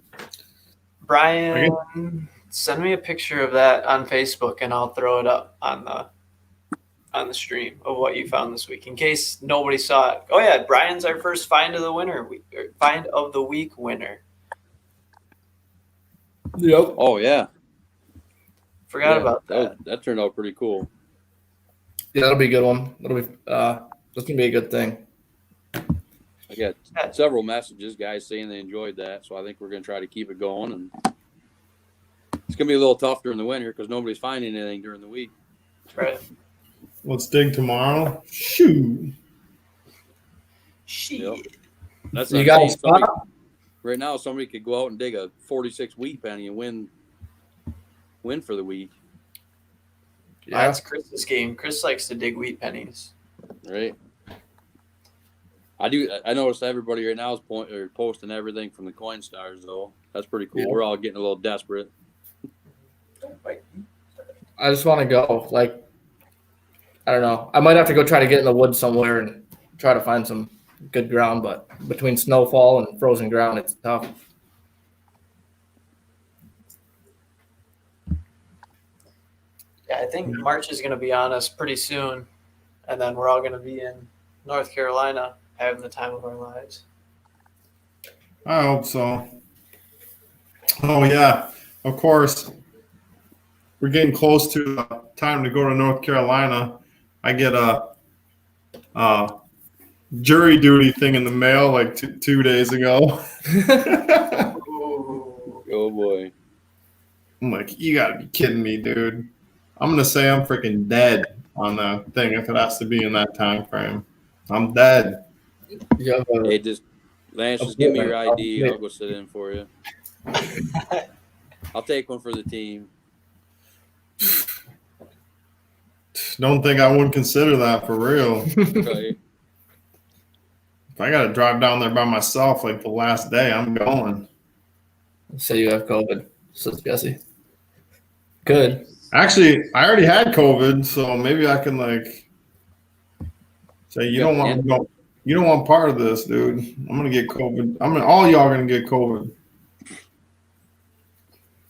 Speaker 1: Brian, send me a picture of that on Facebook, and I'll throw it up on the stream of what you found this week, in case nobody saw it. Oh yeah, Brian's our first find of the week winner.
Speaker 2: Yep.
Speaker 3: Oh, yeah.
Speaker 1: Forgot about that.
Speaker 3: That turned out pretty cool.
Speaker 2: Yeah, that'll be a good one. That'll be that's gonna be a good thing.
Speaker 3: I got several messages, guys saying they enjoyed that, so I think we're going to try to keep it going. And it's going to be a little tough during the winter because nobody's finding anything during the week.
Speaker 1: Right.
Speaker 4: Let's dig tomorrow. Shoot.
Speaker 1: Shit.
Speaker 3: Yep. That's
Speaker 2: You
Speaker 3: what
Speaker 2: got
Speaker 3: I'm
Speaker 2: a
Speaker 3: saying.
Speaker 2: spot?
Speaker 3: Right now, somebody could go out and dig a 46 wheat penny and win for the week.
Speaker 2: Yeah.
Speaker 1: That's Chris's game. Chris likes to dig wheat pennies.
Speaker 3: Right. I noticed everybody right now is posting everything from the coin stars, though. That's pretty cool.
Speaker 2: Yeah.
Speaker 3: We're all getting a little desperate.
Speaker 2: I just want to go. Like, I don't know. I might have to go try to get in the woods somewhere and try to find some good ground, but between snowfall and frozen ground, it's tough.
Speaker 1: Yeah, I think March is going to be on us pretty soon, and then we're all going to be in North Carolina having the time of our lives.
Speaker 4: I hope so. Oh, yeah. Of course, we're getting close to the time to go to North Carolina. I get a jury duty thing in the mail like 2 days ago.
Speaker 3: Oh, boy.
Speaker 4: I'm like, you got to be kidding me, dude. I'm going to say I'm freaking dead on the thing if it has to be in that time frame. I'm dead.
Speaker 2: Yeah,
Speaker 3: Hey, Lance, just give me your ID. I'll go sit in for you. I'll take one for the team.
Speaker 4: Don't think I wouldn't consider that for real.
Speaker 3: Right.
Speaker 4: If I got to drive down there by myself like the last day, I'm going.
Speaker 2: Say you have COVID, says Jesse. Good.
Speaker 4: Actually, I already had COVID, so maybe I can like say you don't want part of this, dude. I'm gonna get COVID. All y'all gonna get COVID.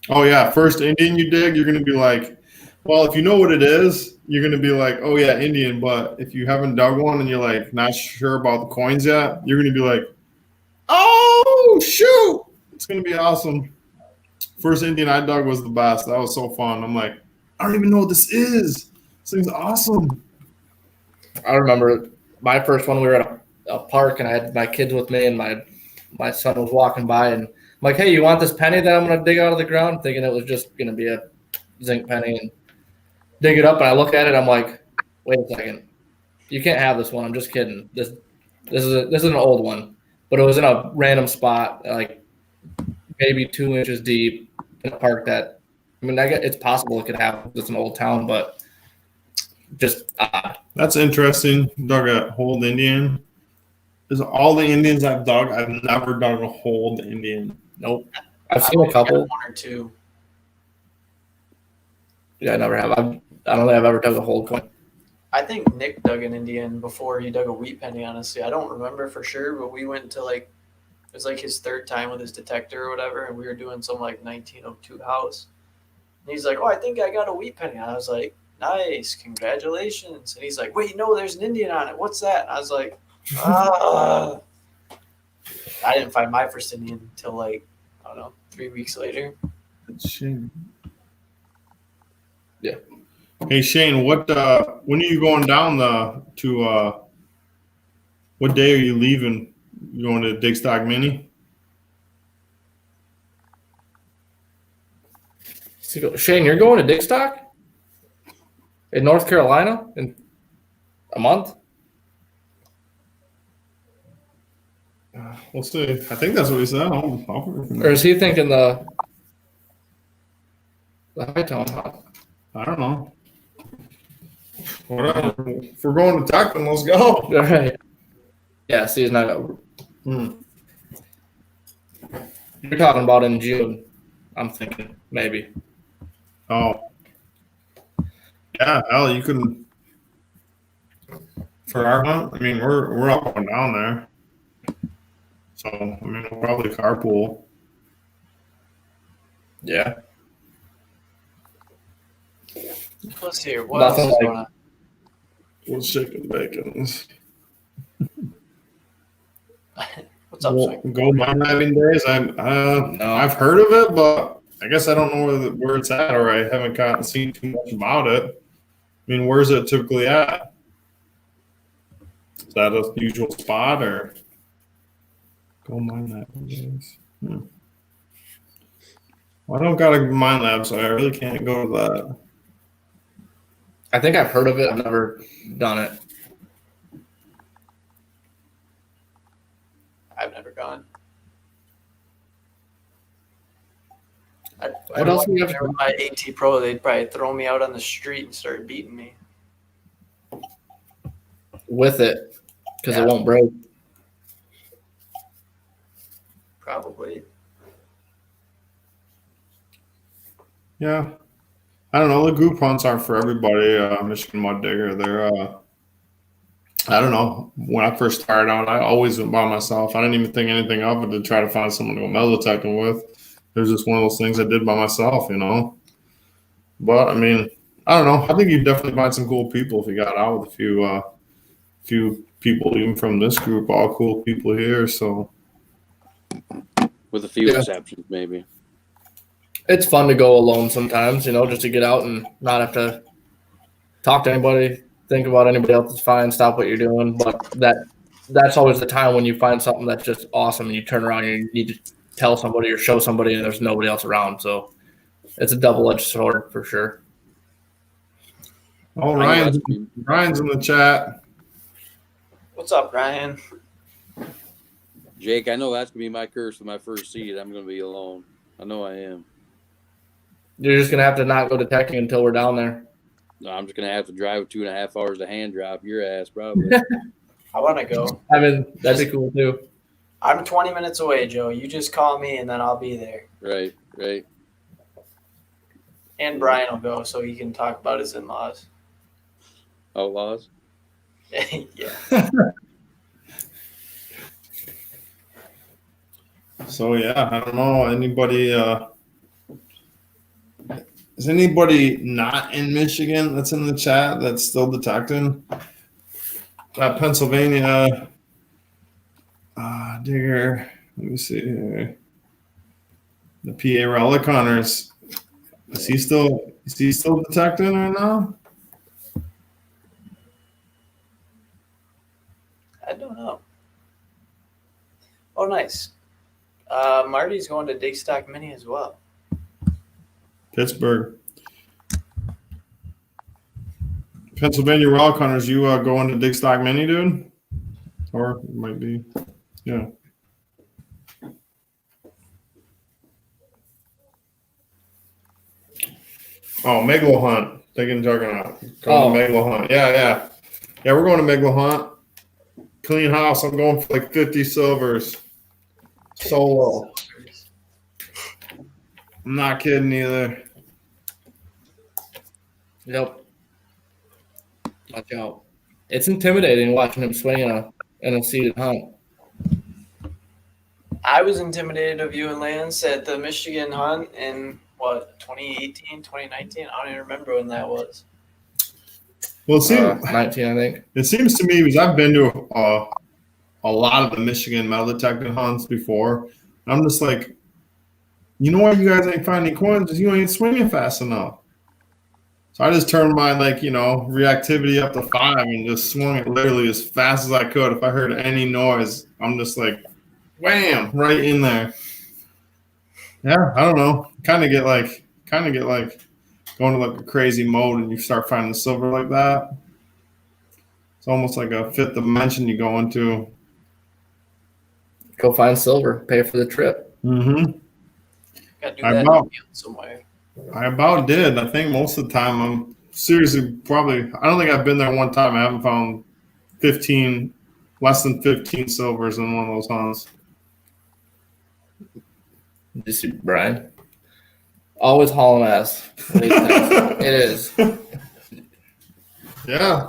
Speaker 4: Oh yeah, first Indian you dig, you're gonna be like, well, if you know what it is, you're gonna be like, oh yeah, Indian. But if you haven't dug one and you're like not sure about the coins yet, you're gonna be like, oh shoot, it's gonna be awesome. First Indian I dug was the best. That was so fun. I'm like, I don't even know what this is. This thing's awesome.
Speaker 2: I remember my first one. We were at a park, and I had my kids with me, and my son was walking by, and I'm like, "Hey, you want this penny that I'm going to dig out of the ground?" Thinking it was just going to be a zinc penny, and dig it up, and I look at it. I'm like, "Wait a second, you can't have this one. I'm just kidding. This is an old one, but it was in a random spot, like maybe 2 inches deep in a park that, I mean, I guess it's possible it could happen. It's an old town, but just odd.
Speaker 4: That's interesting. Dug a hold Indian. Is all the Indians I've dug, I've never dug a hold Indian.
Speaker 2: Nope. I've seen a couple.
Speaker 1: One or two.
Speaker 2: Yeah, I never have. I don't think I've ever dug a hold coin.
Speaker 1: I think Nick dug an Indian before he dug a wheat penny, honestly. I don't remember for sure, but we went to it was like his third time with his detector or whatever, and we were doing some 1902 house. And he's like, "Oh, I think I got a wheat penny." And I was like, "Nice, congratulations." And he's like, "Wait, no, there's an Indian on it. What's that?" And I was like, I didn't find my first Indian until I don't know, 3 weeks later.
Speaker 4: Shane.
Speaker 2: Yeah.
Speaker 4: Hey Shane, when are you going down to what day are you leaving? You going to Digstock Mini?
Speaker 2: Shane, you're going to Digstock in North Carolina in a month?
Speaker 4: We'll see. I think that's what he said.
Speaker 2: Or is he thinking the Hightown hop?
Speaker 4: I don't know. Whatever. If we're going to Tucson, let's go.
Speaker 2: All right. Yeah, see, it's not. You're talking about in June. I'm thinking maybe.
Speaker 4: Oh. Yeah, hell, you can. For our hunt, I mean, we're up and down there. So, I mean, we'll probably carpool.
Speaker 2: Yeah.
Speaker 1: Let's hear what else is going on.
Speaker 4: We'll chicken bacons.
Speaker 1: What's up, Swing?
Speaker 4: Go mine having days. I've heard of it, but I guess I don't know where it's at, or I haven't seen too much about it. I mean, where's it typically at? Is that a usual spot, or go mine having days? Well, I don't got a mine lab, so I really can't go to that.
Speaker 2: I think I've heard of it. I've never done it.
Speaker 1: I've never gone.
Speaker 2: What else do you have?
Speaker 1: With my AT Pro, they'd probably throw me out on the street and start beating me.
Speaker 2: With it, because it won't break.
Speaker 1: Probably.
Speaker 4: Yeah. I don't know. The group hunts aren't for everybody. Michigan Mud Digger, they're, I don't know. When I first started out, I always went by myself. I didn't even think anything of it to try to find someone to go metal detecting with. It was just one of those things I did by myself, you know. But, I mean, I don't know. I think you'd definitely find some cool people if you got out with a few people, even from this group, all cool people here. So,
Speaker 3: with a few exceptions, maybe.
Speaker 2: It's fun to go alone sometimes, you know, just to get out and not have to talk to anybody, think about anybody else is fine, stop what you're doing. But that's always the time when you find something that's just awesome and you turn around and you need to tell somebody or show somebody and there's nobody else around. So it's a double-edged sword for sure.
Speaker 4: Oh, Ryan's in the chat.
Speaker 1: What's up, Ryan?
Speaker 3: Jake, I know that's going to be my curse with my first seed. I'm going to be alone. I know I am.
Speaker 2: You're just going to have to not go detecting until we're down there.
Speaker 3: No, I'm just going to have to drive 2.5 hours to hand drop your ass, probably.
Speaker 1: I want to go.
Speaker 2: I mean, that'd be cool too.
Speaker 1: I'm 20 minutes away, Joe. You just call me and then I'll be there.
Speaker 3: Right.
Speaker 1: And Brian will go so he can talk about his in-laws.
Speaker 3: Outlaws?
Speaker 1: Yeah.
Speaker 4: So, yeah, I don't know. Anybody, is anybody not in Michigan that's in the chat that's still detecting? Pennsylvania Digger. Let me see here. the PA relic hunters. Is he still detecting right now?
Speaker 1: I don't know. Oh, nice. Marty's going to Dig Stock Mini as well.
Speaker 4: Pittsburgh. Pennsylvania relic hunters, you going to Dig Stock Mini, dude? Or it might be, yeah. Oh, Megalo Hunt. Taking Juggernaut. Going to Megalo Hunt. Yeah. Yeah, we're going to Megalo Hunt. Clean house. I'm going for like 50 silvers. Solo. I'm not kidding either.
Speaker 2: Yep. Watch out. It's intimidating watching him swing in a seated hunt.
Speaker 1: I was intimidated of you and Lance at the Michigan hunt in, 2018, 2019? I don't even remember when that was.
Speaker 4: Well, see,
Speaker 2: 19, I think.
Speaker 4: It seems to me, because I've been to a lot of the Michigan metal detecting hunts before, I'm just like, you know why you guys ain't finding coins? Because you ain't swinging fast enough. So I just turned my, reactivity up to 5 and just swung it literally as fast as I could. If I heard any noise, I'm just like, wham, right in there. Yeah, I don't know. Kind of get like going to like a crazy mode and you start finding silver like that. It's almost like a fifth dimension you go into.
Speaker 2: Go find silver. Pay for the trip.
Speaker 4: Mm-hmm.
Speaker 1: Got to do that in the field somewhere.
Speaker 4: I about did. I think most of the time I'm seriously probably. I don't think I've been there one time. I haven't found less than 15 silvers in one of those hunts.
Speaker 2: Did you see Brian? Always hauling ass. It is.
Speaker 4: Yeah.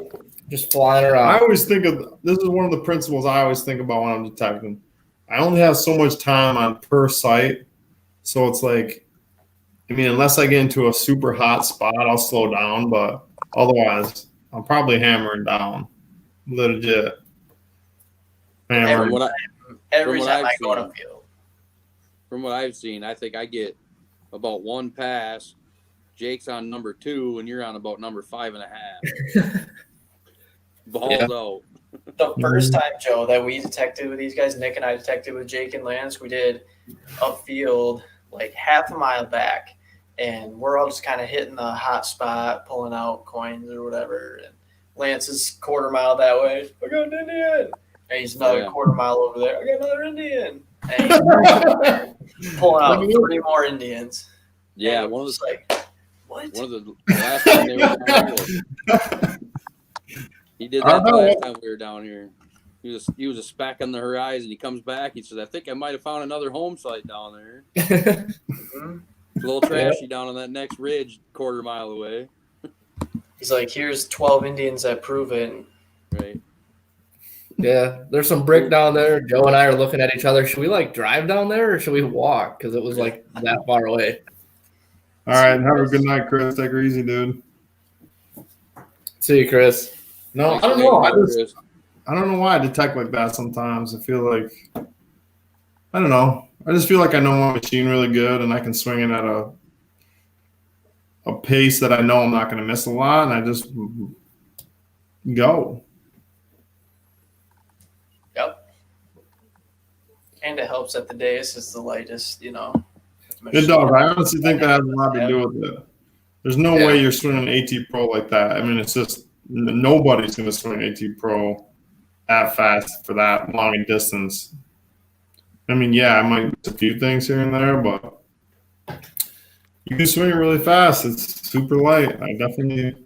Speaker 2: Just flying around.
Speaker 4: I always think of this is one of the principles I always think about when I'm detecting. I only have so much time on per site, so it's like, unless I get into a super hot spot, I'll slow down, but otherwise, I'm probably hammering down, legit. Hammering.
Speaker 1: Every time I go to field.
Speaker 3: From what I've seen, I think I get about one pass. Jake's on number 2, and you're on about number 5.5. Balls out.
Speaker 1: The first time, Joe, that we detected with these guys, Nick and I detected with Jake and Lance, we did a field like half a mile back, and we're all just kind of hitting the hot spot, pulling out coins or whatever. And Lance is quarter mile that way. I got an Indian. And he's another quarter mile over there. I got another Indian. And he's pulling out 3 more Indians.
Speaker 3: Yeah,
Speaker 1: one was like, what?
Speaker 3: One of the last time they were down here. He did that the last time we were down here. He was a speck on the horizon. He comes back. He says, I think I might have found another home site down there. It's a little trashy down on that next ridge, quarter mile away.
Speaker 1: He's like, here's 12 Indians that prove it.
Speaker 3: Right.
Speaker 2: Yeah, there's some brick down there. Joe and I are looking at each other. Should we drive down there or should we walk? Because it was that far away.
Speaker 4: All right, have a good night, Chris. Take her easy, dude.
Speaker 2: See you, Chris.
Speaker 4: No, I don't know. I don't know why I detect like that sometimes. I feel like, I don't know. I just feel like I know my machine really good and I can swing it at a pace that I know I'm not going to miss a lot, and I just go.
Speaker 1: Yep. And it helps that the dais is the lightest,
Speaker 4: It does. I honestly think that has a lot to do with it. There's no way you're swinging AT Pro like that. It's just nobody's going to swing AT Pro that fast for that long a distance. I might miss a few things here and there, but you can swing it really fast. It's super light. I definitely.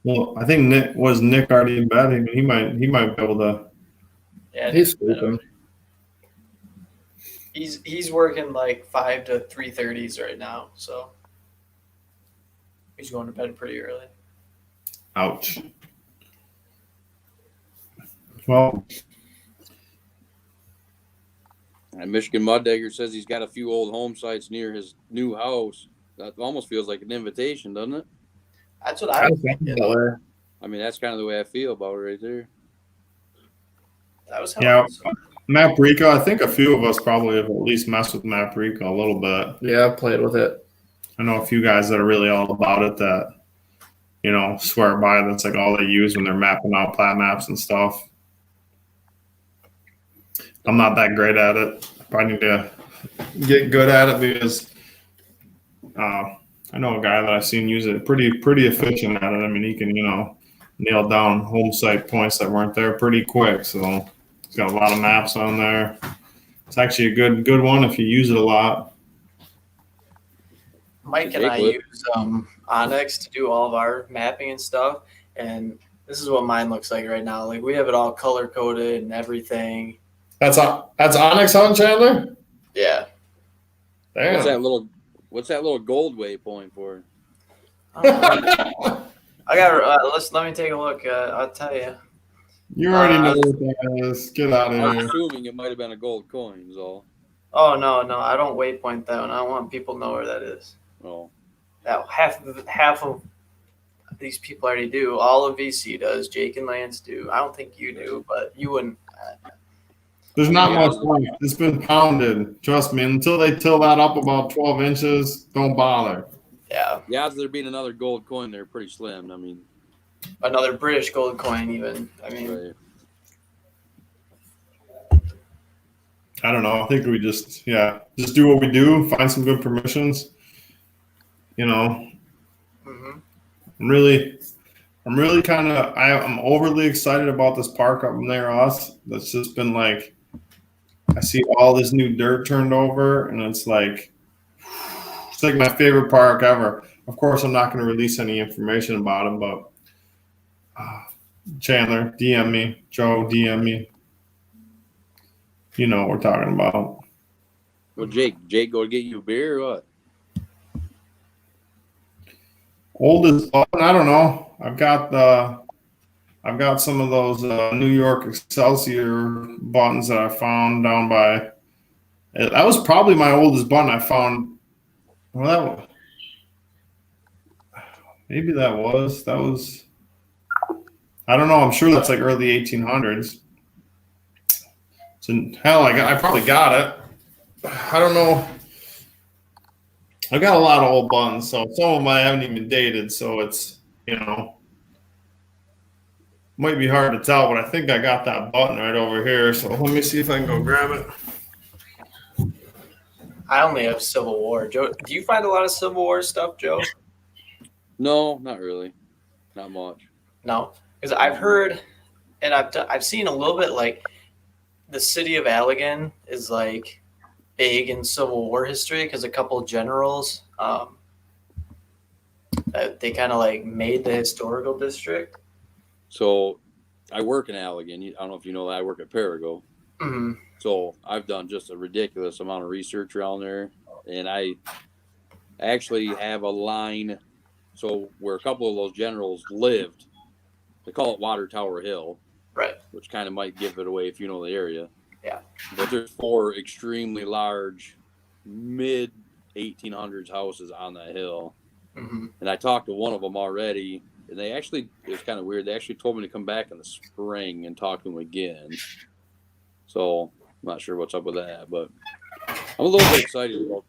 Speaker 4: Well, I think Nick already in bed. He might be able to.
Speaker 1: Yeah,
Speaker 2: he's sleeping.
Speaker 1: He's working like 5 to 3:30s right now, so he's going to bed pretty early.
Speaker 4: Ouch. Well,
Speaker 3: and Michigan Mud Digger says he's got a few old home sites near his new house. That almost feels like an invitation, doesn't it?
Speaker 1: That's what I was thinking.
Speaker 3: That's kind of the way I feel about it right there.
Speaker 1: That was
Speaker 4: Maprika, I think a few of us probably have at least messed with Maprika a little bit.
Speaker 2: Yeah, I've played with it.
Speaker 4: I know a few guys that are really all about it that, swear by it. That's like all they use when they're mapping out plat maps and stuff. I'm not that great at it. I probably need to get good at it because I know a guy that I've seen use it pretty efficient at it. I mean, he can, nail down home site points that weren't there pretty quick. So he's got a lot of maps on there. It's actually a good one if you use it a lot.
Speaker 1: Mike and I use Onyx to do all of our mapping and stuff, and this is what mine looks like right now. Like we have it all color coded and everything.
Speaker 2: That's Onyx on, Chandler?
Speaker 1: Yeah.
Speaker 2: Damn.
Speaker 3: What's that little gold waypoint for?
Speaker 1: I got. Let me take a look. I'll tell you.
Speaker 4: You already know what that is. Get out of
Speaker 3: I'm
Speaker 4: here.
Speaker 3: assuming it might have been a gold coin, is all.
Speaker 1: Oh no, I don't waypoint that one. I want people to know where that is.
Speaker 3: Oh.
Speaker 1: That half of these people already do. All of VC does. Jake and Lance do. I don't think you do, but you wouldn't.
Speaker 4: There's not much left. It's been pounded. Trust me. Until they till that up about 12 inches, don't bother.
Speaker 1: Yeah.
Speaker 3: The odds of there being another gold coin there are pretty slim. I mean,
Speaker 1: another British gold coin, even. I mean,
Speaker 3: right.
Speaker 4: I don't know. I think we just do what we do. Find some good permissions.
Speaker 1: Mm-hmm.
Speaker 4: I'm really kind of. I'm overly excited about this park up near us. That's just been like. I see all this new dirt turned over, and it's like my favorite park ever. Of course, I'm not going to release any information about him, but Chandler, DM me. Joe, DM me. You know what we're talking about.
Speaker 3: Well, Jake, go get you a beer or what?
Speaker 4: Oldest button, I don't know. I've got some of those New York Excelsior buttons that I found down by. That was probably my oldest button I found. Well, maybe that was. I don't know. I'm sure that's like early 1800s. So hell, I probably got it. I don't know. I got a lot of old buttons, so some of them I haven't even dated. So it's might be hard to tell, but I think I got that button right over here. So let me see if I can go grab it.
Speaker 1: I only have Civil War. Joe, do you find a lot of Civil War stuff, Joe?
Speaker 3: No, not really. Not much.
Speaker 1: No, because I've heard, and I've seen a little bit like the city of Allegan is like big in Civil War history because a couple of generals, they kind of like made the historical district.
Speaker 3: So I work in Allegan. I don't know if you know that. I work at Perigo.
Speaker 1: Mm-hmm.
Speaker 3: So I've done just a ridiculous amount of research around there. And I actually have a line. So where a couple of those generals lived, they call it Water Tower Hill.
Speaker 1: Right.
Speaker 3: Which kind of might give it away if you know the area.
Speaker 1: Yeah.
Speaker 3: But there's 4 extremely large mid 1800s houses on that hill.
Speaker 1: Mm-hmm.
Speaker 3: And I talked to one of them already. And they actually, it was kind of weird. They actually told me to come back in the spring and talk to them again. So I'm not sure what's up with that, but I'm a little bit excited about.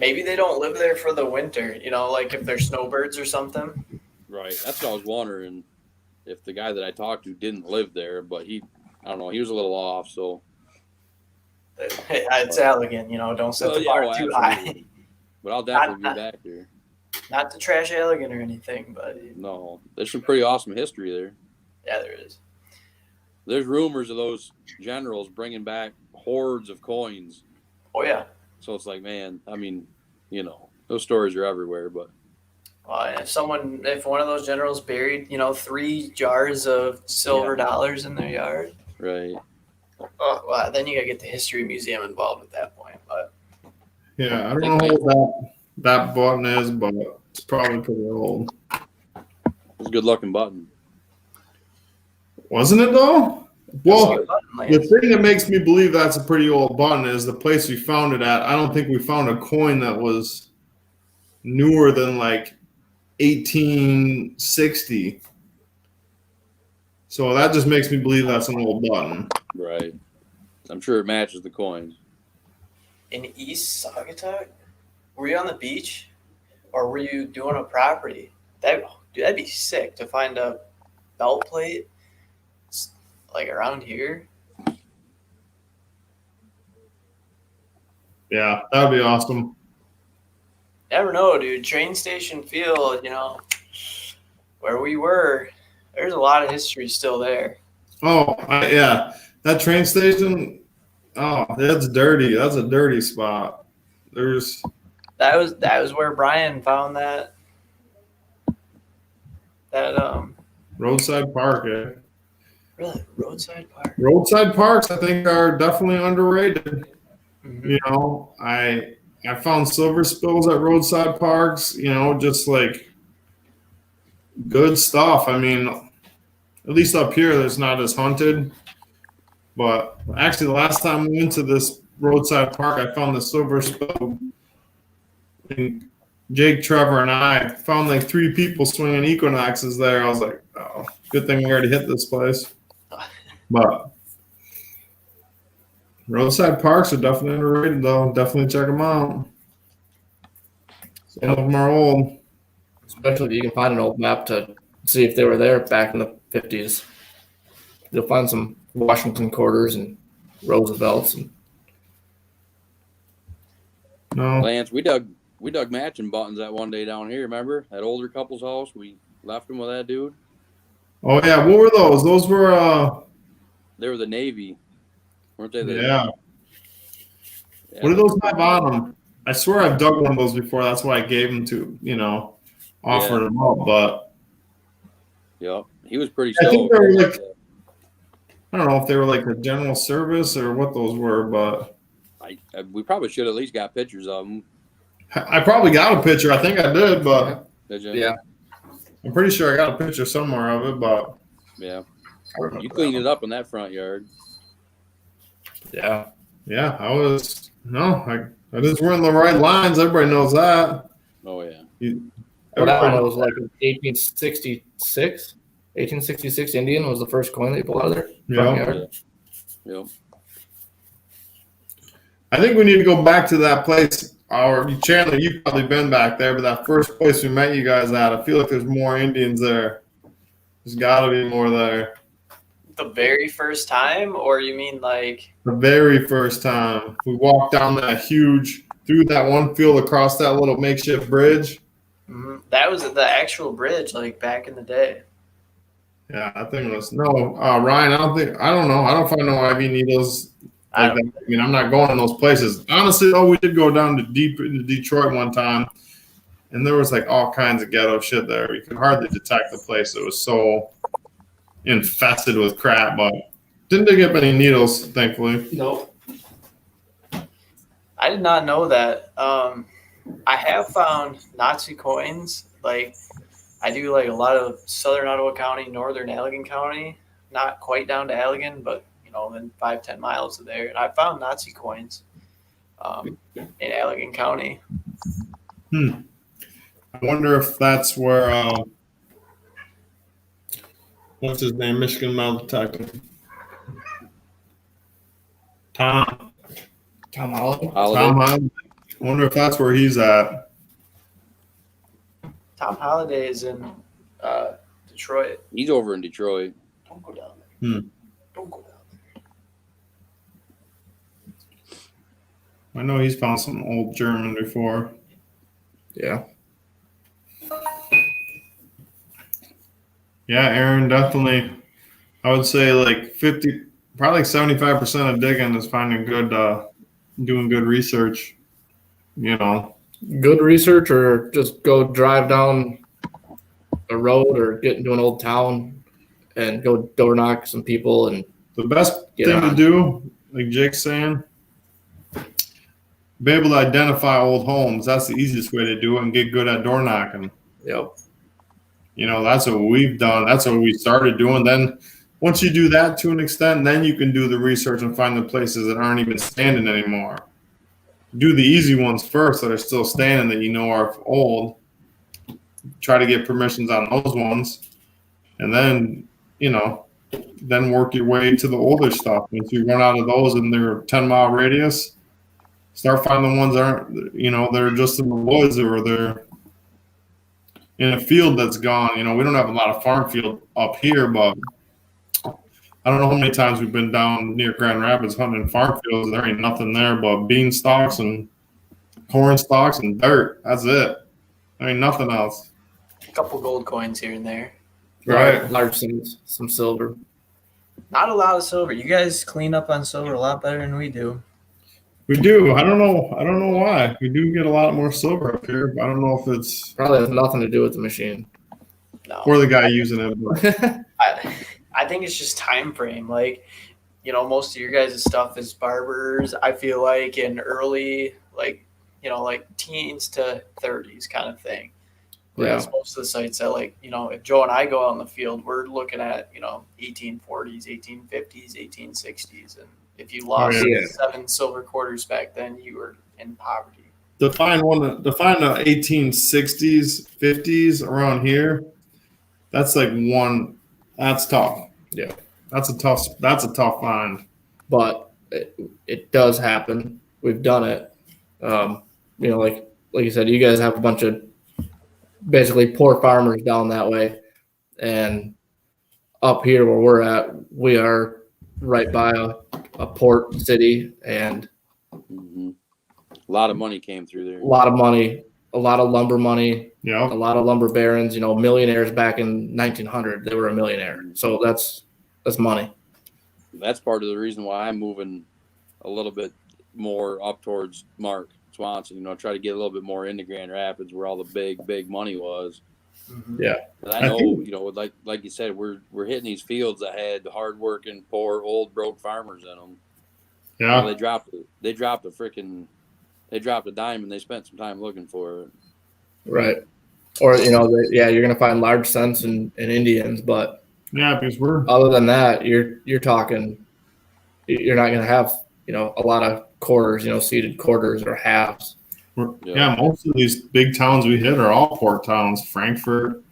Speaker 1: Maybe they don't live there for the winter, like if they're snowbirds or something.
Speaker 3: Right. That's what I was wondering, if the guy that I talked to didn't live there, but I don't know, he was a little off, so.
Speaker 1: It's Allegan, don't set the bar too high.
Speaker 3: But I'll definitely be back there.
Speaker 1: Not to trash Allegan or anything, but.
Speaker 3: No, there's some pretty awesome history there.
Speaker 1: Yeah, there is.
Speaker 3: There's rumors of those generals bringing back hordes of coins.
Speaker 1: Oh, yeah.
Speaker 3: So it's like, man, I mean, those stories are everywhere, but.
Speaker 1: If one of those generals buried, 3 jars of silver dollars in their yard.
Speaker 3: Right.
Speaker 1: Well, then you got to get the history museum involved at that point. But.
Speaker 4: Yeah, I don't know what that button is, but it's probably pretty old.
Speaker 3: It's a good looking button.
Speaker 4: Wasn't it though? Well, the thing that makes me believe that's a pretty old button is the place we found it at. I don't think we found a coin that was newer than like 1860. So that just makes me believe that's an old button.
Speaker 3: Right. I'm sure it matches the coins.
Speaker 1: In East Saugatuck? Were you on the beach? Or were you doing a property? Dude, that'd be sick to find a belt plate like around here.
Speaker 4: Yeah, that'd be awesome.
Speaker 1: Never know, dude. Train station field, where we were, there's a lot of history still there.
Speaker 4: Oh, yeah. That train station, oh, that's dirty. That's a dirty spot.
Speaker 1: That was where Brian found that
Speaker 4: Roadside Park, yeah.
Speaker 1: really roadside park.
Speaker 4: Roadside parks, I think, are definitely underrated.
Speaker 1: Mm-hmm.
Speaker 4: I found silver spills at roadside parks, just like good stuff. I mean, at least up here, there's not as hunted. But actually, the last time we went to this roadside park, I found the silver spill. And Jake, Trevor, and I found like 3 people swinging equinoxes there. I was like, oh, good thing we already hit this place. But roadside parks are definitely underrated, though. Definitely check them out. Some of them are old.
Speaker 2: Especially if you can find an old map to see if they were there back in the 50s. You'll find some Washington quarters and Roosevelts.
Speaker 4: No.
Speaker 3: Lance, we dug matching buttons that one day down here. Remember that older couple's house? We left them with that dude.
Speaker 4: Oh yeah, what were those? Those were
Speaker 3: They were the Navy, weren't they?
Speaker 4: Yeah.
Speaker 3: Yeah.
Speaker 4: What do those have on them? I swear I've dug one of those before. That's why I gave them to offered them up. But
Speaker 3: yep, he was pretty
Speaker 4: I think
Speaker 3: stoked.
Speaker 4: they were like, I don't know if they were like a general service or what those were, but
Speaker 3: we probably should at least got pictures of them.
Speaker 4: I probably got a picture. I think I did, but
Speaker 3: Did you?
Speaker 2: Yeah.
Speaker 4: I'm pretty sure I got a picture somewhere of it. But
Speaker 3: Yeah. You cleaned it up in that front yard.
Speaker 2: Yeah.
Speaker 4: Yeah, I just weren't the right lines. Everybody knows that.
Speaker 3: Oh yeah.
Speaker 2: Well, that one was like 1866. 1866 Indian was the first coin they pulled out of there.
Speaker 4: Yeah.
Speaker 3: Yep.
Speaker 4: I think we need to go back to that place. Chandler, you've probably been back there, but that first place we met you guys at, I feel like there's more Indians there. There's got to be more there.
Speaker 1: The very first time, or you mean like
Speaker 4: The very first time we walked down through that one field across that little makeshift bridge.
Speaker 1: That was the actual bridge, like back in the day.
Speaker 4: Yeah, I think it was Ryan. I don't know. I don't find no IV needles. Like that. I mean, I'm not going to those places. Honestly, though, we did go down to deep into Detroit one time, and there was like all kinds of ghetto shit there. You could hardly detect the place. It was so infested with crap, but didn't dig up any needles, thankfully.
Speaker 1: Nope. I did not know that. I have found Nazi coins. Like, I do like a lot of southern Ottawa County, northern Allegan County, not quite down to Allegan, but then 5-10 miles of there. And I found Nazi coins in Allegan County.
Speaker 4: I wonder if that's where what's his name? Michigan metal detective. Tom
Speaker 2: Holiday.
Speaker 4: Holiday. I wonder if that's where he's at.
Speaker 1: Tom Holiday is in Detroit.
Speaker 3: He's over in Detroit.
Speaker 1: Don't go down there. Don't go down there.
Speaker 4: I know he's found some old German before.
Speaker 2: Yeah.
Speaker 4: Yeah, Aaron, definitely. I would say like 50, probably 75% of digging is finding doing good research.
Speaker 2: Good research, or just go drive down a road or get into an old town and go door knock some people. And
Speaker 4: the best thing to do, like Jake's saying, be able to identify old homes. That's the easiest way to do it and get good at door knocking.
Speaker 2: Yep.
Speaker 4: That's what we've done. That's what we started doing. Then once you do that to an extent, then you can do the research and find the places that aren't even standing anymore. Do the easy ones first that are still standing that are old. Try to get permissions on those ones. And then, then work your way to the older stuff. Once you run out of those in their 10-mile radius, start finding the ones that aren't, they're just in the woods or they're in a field that's gone. We don't have a lot of farm field up here, but I don't know how many times we've been down near Grand Rapids hunting farm fields. There ain't nothing there but bean stalks and corn stalks and dirt. That's it. There ain't nothing else.
Speaker 1: A couple gold coins here and there.
Speaker 2: Right. Large sums, some silver.
Speaker 1: Not a lot of silver. You guys clean up on silver a lot better than we do.
Speaker 4: We do. I don't know why. We do get a lot more silver up here, but I don't know if it's
Speaker 2: probably has nothing to do with the machine.
Speaker 1: No.
Speaker 4: Or the guy using it.
Speaker 1: I think it's just time frame. Like, most of your guys' stuff is barbers, I feel like, in early, like teens to 30s kind of thing. Whereas most of the sites that, if Joe and I go out in the field, we're looking at, 1840s, 1850s, 1860s. And if you lost 7 silver quarters back then, you were in poverty.
Speaker 4: To find the 1860s, 50s around here, that's that's tough.
Speaker 2: Yeah.
Speaker 4: That's a tough find.
Speaker 2: But it does happen. We've done it. Like you said, you guys have a bunch of basically poor farmers down that way. And up here where we're at, we are right by a port city, and
Speaker 3: a lot of money came through there.
Speaker 2: A lot of money, a lot of lumber money,
Speaker 4: a
Speaker 2: lot of lumber barons, millionaires back in 1900, they were a millionaire. So that's money.
Speaker 3: That's part of the reason why I'm moving a little bit more up towards Mark Swanson, try to get a little bit more into Grand Rapids where all the big money was.
Speaker 2: Yeah.
Speaker 3: And I know, like you said, we're hitting these fields that had hardworking, poor, old, broke farmers in them.
Speaker 4: Yeah.
Speaker 3: They dropped a dime and they spent some time looking for it.
Speaker 2: Right. Or, you're going to find large cents in Indians, but
Speaker 4: because
Speaker 2: other than that, you're talking, you're not going to have, a lot of quarters, seated quarters or halves.
Speaker 4: Most of these big towns we hit are all port towns. Frankfurt.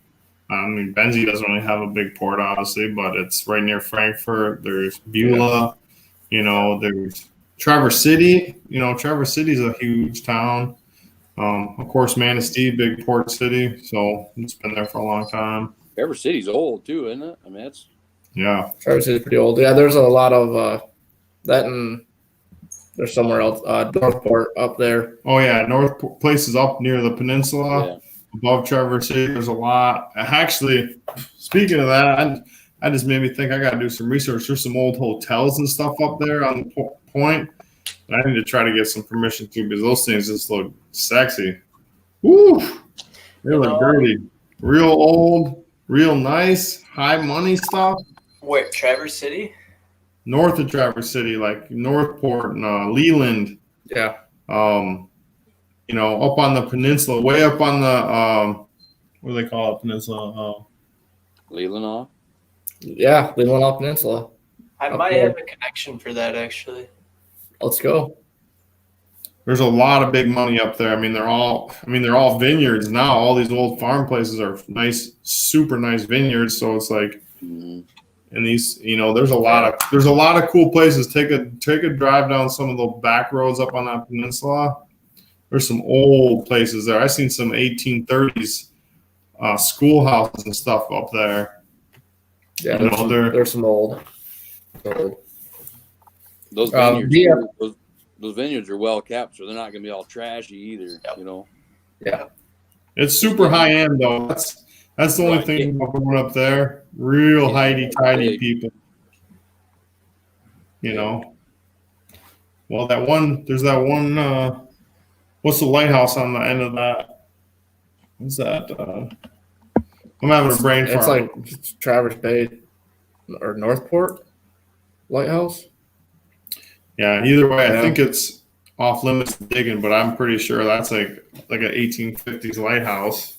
Speaker 4: Benzie doesn't really have a big port, obviously, but it's right near Frankfurt. There's Beulah. There's Traverse City. Traverse City's a huge town. Of course, Manistee, big port city. So it's been there for a long time.
Speaker 3: Traverse City's old too, isn't it? I mean, it's
Speaker 2: Traverse City's pretty old. Yeah, there's a lot of that, and there's somewhere else, Northport up there.
Speaker 4: Oh yeah, North places up near the peninsula, above Traverse City. There's a lot. Actually, speaking of that, I just made me think I got to do some research. There's some old hotels and stuff up there on the point. I need to try to get some permission to, because those things just look sexy. Woo! They look dirty. Real old, real nice, high money stuff.
Speaker 1: Where, Traverse City?
Speaker 4: North of Traverse City, like Northport and Leland.
Speaker 2: Yeah.
Speaker 4: Up on the peninsula, way up on the what do they call it? Peninsula.
Speaker 3: Leelanau.
Speaker 2: Yeah, Leelanau Peninsula.
Speaker 1: I might have a connection for that, actually.
Speaker 2: Let's go.
Speaker 4: There's a lot of big money up there. They're all vineyards now. All these old farm places are nice, super nice vineyards. So it's like, and these, there's a lot of cool places. Take a drive down some of the back roads up on that peninsula. There's some old places there. I've seen some 1830s schoolhouses and stuff up there.
Speaker 2: Yeah, there's some old.
Speaker 3: Those vineyards, those vineyards are well kept, so they're not going to be all trashy either.
Speaker 2: Yeah,
Speaker 4: it's super high end though. That's the only thing about going up there. Real tidy people. Well, there's that one. What's the lighthouse on the end of that? What's that? I'm having a brain fart.
Speaker 2: It's like Traverse Bay or Northport Lighthouse.
Speaker 4: Yeah, either way, I think it's off limits to digging, but I'm pretty sure that's like an 1850s lighthouse.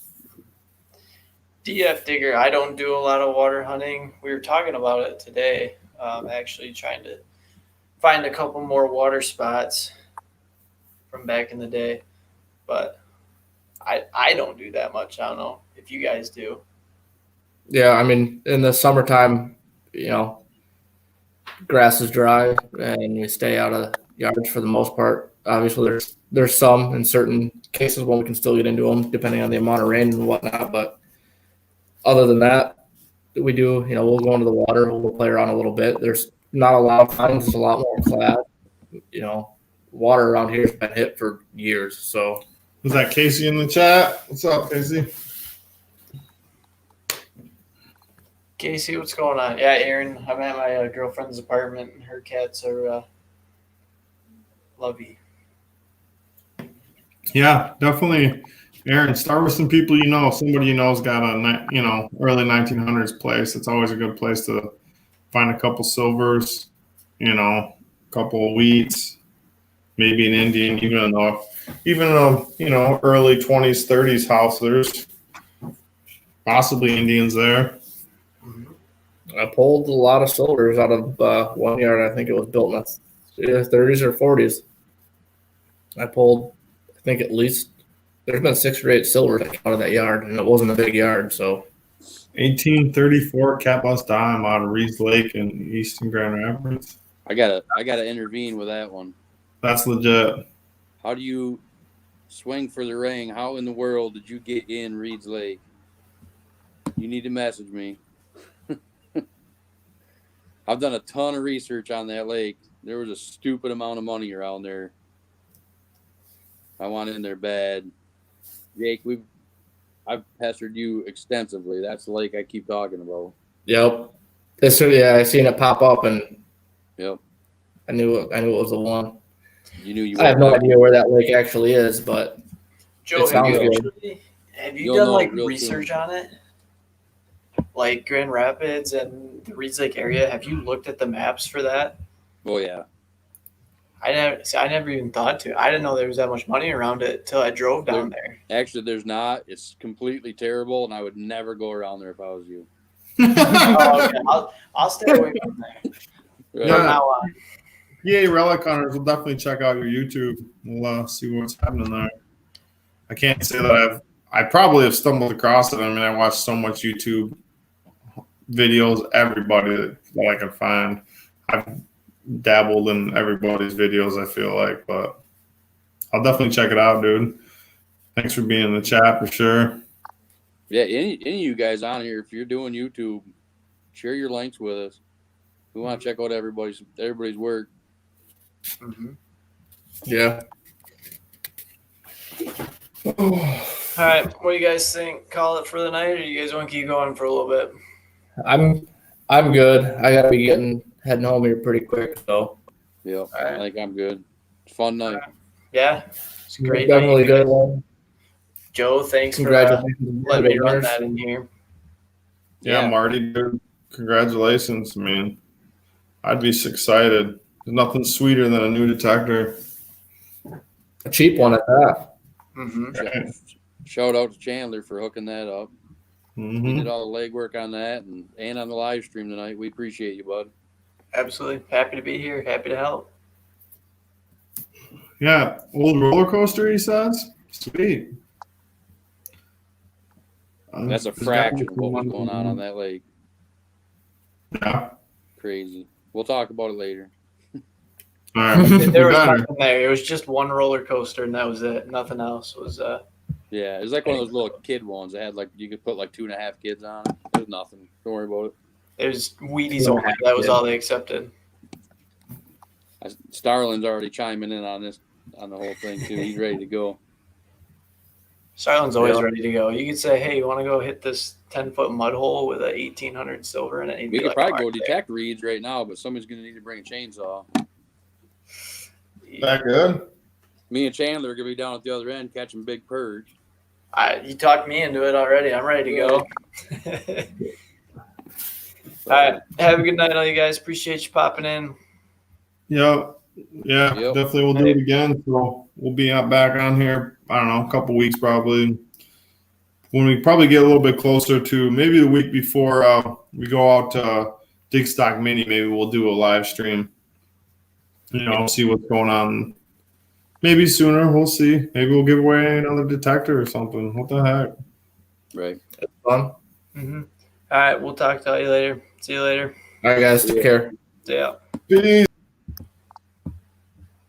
Speaker 1: DF Digger, I don't do a lot of water hunting. We were talking about it today, actually trying to find a couple more water spots from back in the day. But I don't do that much. I don't know if you guys do.
Speaker 2: Yeah, in the summertime, grass is dry and we stay out of yards for the most part. Obviously, there's some in certain cases when we can still get into them depending on the amount of rain and whatnot. But other than that, we do, we'll go into the water, we'll play around a little bit. There's not a lot of times, there's a lot more clad. Water around here has been hit for years. So,
Speaker 4: was that Casey in the chat? What's up, Casey?
Speaker 1: Casey, what's going on? Yeah, Aaron, I'm at my girlfriend's apartment, and her cats are lovey.
Speaker 4: Yeah, definitely. Aaron, start with some people you know. Somebody you know's got a early 1900s place. It's always a good place to find a couple silvers, a couple of wheats, maybe an Indian, even a early 20s, 30s house. There's possibly Indians there.
Speaker 2: I pulled a lot of silvers out of one yard. I think it was built in the 30s or 40s. I pulled, I think at least, there's been 6 or 8 silvers out of that yard, and it wasn't a big yard. So,
Speaker 4: 1834 cat bus dime out of Reeves Lake in Eastern Grand Rapids.
Speaker 3: I gotta intervene with that one.
Speaker 4: That's legit.
Speaker 3: How do you swing for the ring? How in the world did you get in Reeves Lake? You need to message me. I've done a ton of research on that lake. There was a stupid amount of money around there. I want in there bad. Jake, I've pestered you extensively. That's the lake I keep talking about.
Speaker 2: Yep. I seen it pop up, and
Speaker 3: yep,
Speaker 2: I knew it was the one.
Speaker 3: You knew
Speaker 2: I have no idea where that lake actually is, but
Speaker 1: Joe,
Speaker 2: it sounds
Speaker 1: good. Have you done research on it? Like Grand Rapids and the Reeves Lake area, have you looked at the maps for that?
Speaker 3: Oh yeah.
Speaker 1: I never even thought to. I didn't know there was that much money around it till I drove down there.
Speaker 3: Actually, there's not. It's completely terrible, and I would never go around there if I was you.
Speaker 1: Okay. I'll stay away from there.
Speaker 3: Right.
Speaker 4: Yeah.
Speaker 1: From now on.
Speaker 4: Yeah, relic hunters will definitely check out your YouTube. We'll see what's happening there. I can't say that I probably have stumbled across it. I mean, I watch so much YouTube videos, everybody that I can find. I've dabbled in everybody's videos, I feel like, but I'll definitely check it out, dude. Thanks for being in the chat for sure.
Speaker 3: Yeah, any of you guys on here, if you're doing YouTube, share your links with us. We want to check out everybody's work.
Speaker 1: Mm-hmm.
Speaker 2: Yeah.
Speaker 1: All right, what do you guys think? Call it for the night, or you guys want to keep going for a little bit?
Speaker 2: I'm good. I gotta be heading home here pretty quick. So
Speaker 3: yeah, right. I think I'm good. It's a fun night.
Speaker 1: Yeah, it's a great.
Speaker 2: Definitely good one.
Speaker 1: Joe, thanks for letting me run that in here.
Speaker 4: Yeah, Marty, dude, congratulations, man. I'd be excited. There's nothing sweeter than a new detector.
Speaker 2: A cheap one at that.
Speaker 1: Mm-hmm.
Speaker 3: Right. Shout out to Chandler for hooking that up.
Speaker 4: Mm-hmm.
Speaker 3: He did all the legwork on that and on the live stream tonight. We appreciate you, bud.
Speaker 1: Absolutely. Happy to be here. Happy to help.
Speaker 4: Yeah. Old roller coaster, he says. Sweet.
Speaker 3: That's a fraction of what was going on that lake.
Speaker 4: Yeah.
Speaker 3: Crazy. We'll talk about it later.
Speaker 4: All right.
Speaker 1: There was nothing there. It was just one roller coaster, and that was it. Nothing else was.
Speaker 3: Yeah, it was like one of those little kid ones that had you could put 2.5 kids on it. There's nothing. Don't worry about it.
Speaker 1: It was Wheaties only. That was all they accepted.
Speaker 3: Starlin's already chiming in on the whole thing too. He's ready to go.
Speaker 1: Starlin's always ready to go. You could say, "Hey, you want to go hit this 10-foot mud hole with a 1800 silver in it?"
Speaker 3: We could probably go detect reeds right now, but somebody's going to need to bring a chainsaw.
Speaker 4: That good?
Speaker 3: Me and Chandler are going to be down at the other end catching big perch.
Speaker 1: You talked me into it already. I'm ready to go. All right. Have a good night, all you guys. Appreciate you popping in.
Speaker 4: Yep. Yeah, definitely we'll do it again. So we'll be back on here, I don't know, a couple weeks probably. When we probably get a little bit closer to maybe the week before we go out to Dig Stock Mini, maybe we'll do a live stream. See what's going on. Maybe sooner. We'll see. Maybe we'll give away another detector or something. What the heck?
Speaker 3: Right.
Speaker 2: That's fun.
Speaker 1: Mm-hmm. All right. We'll talk to you later. See you later.
Speaker 2: All right, guys. Take care.
Speaker 1: See ya.
Speaker 4: Peace.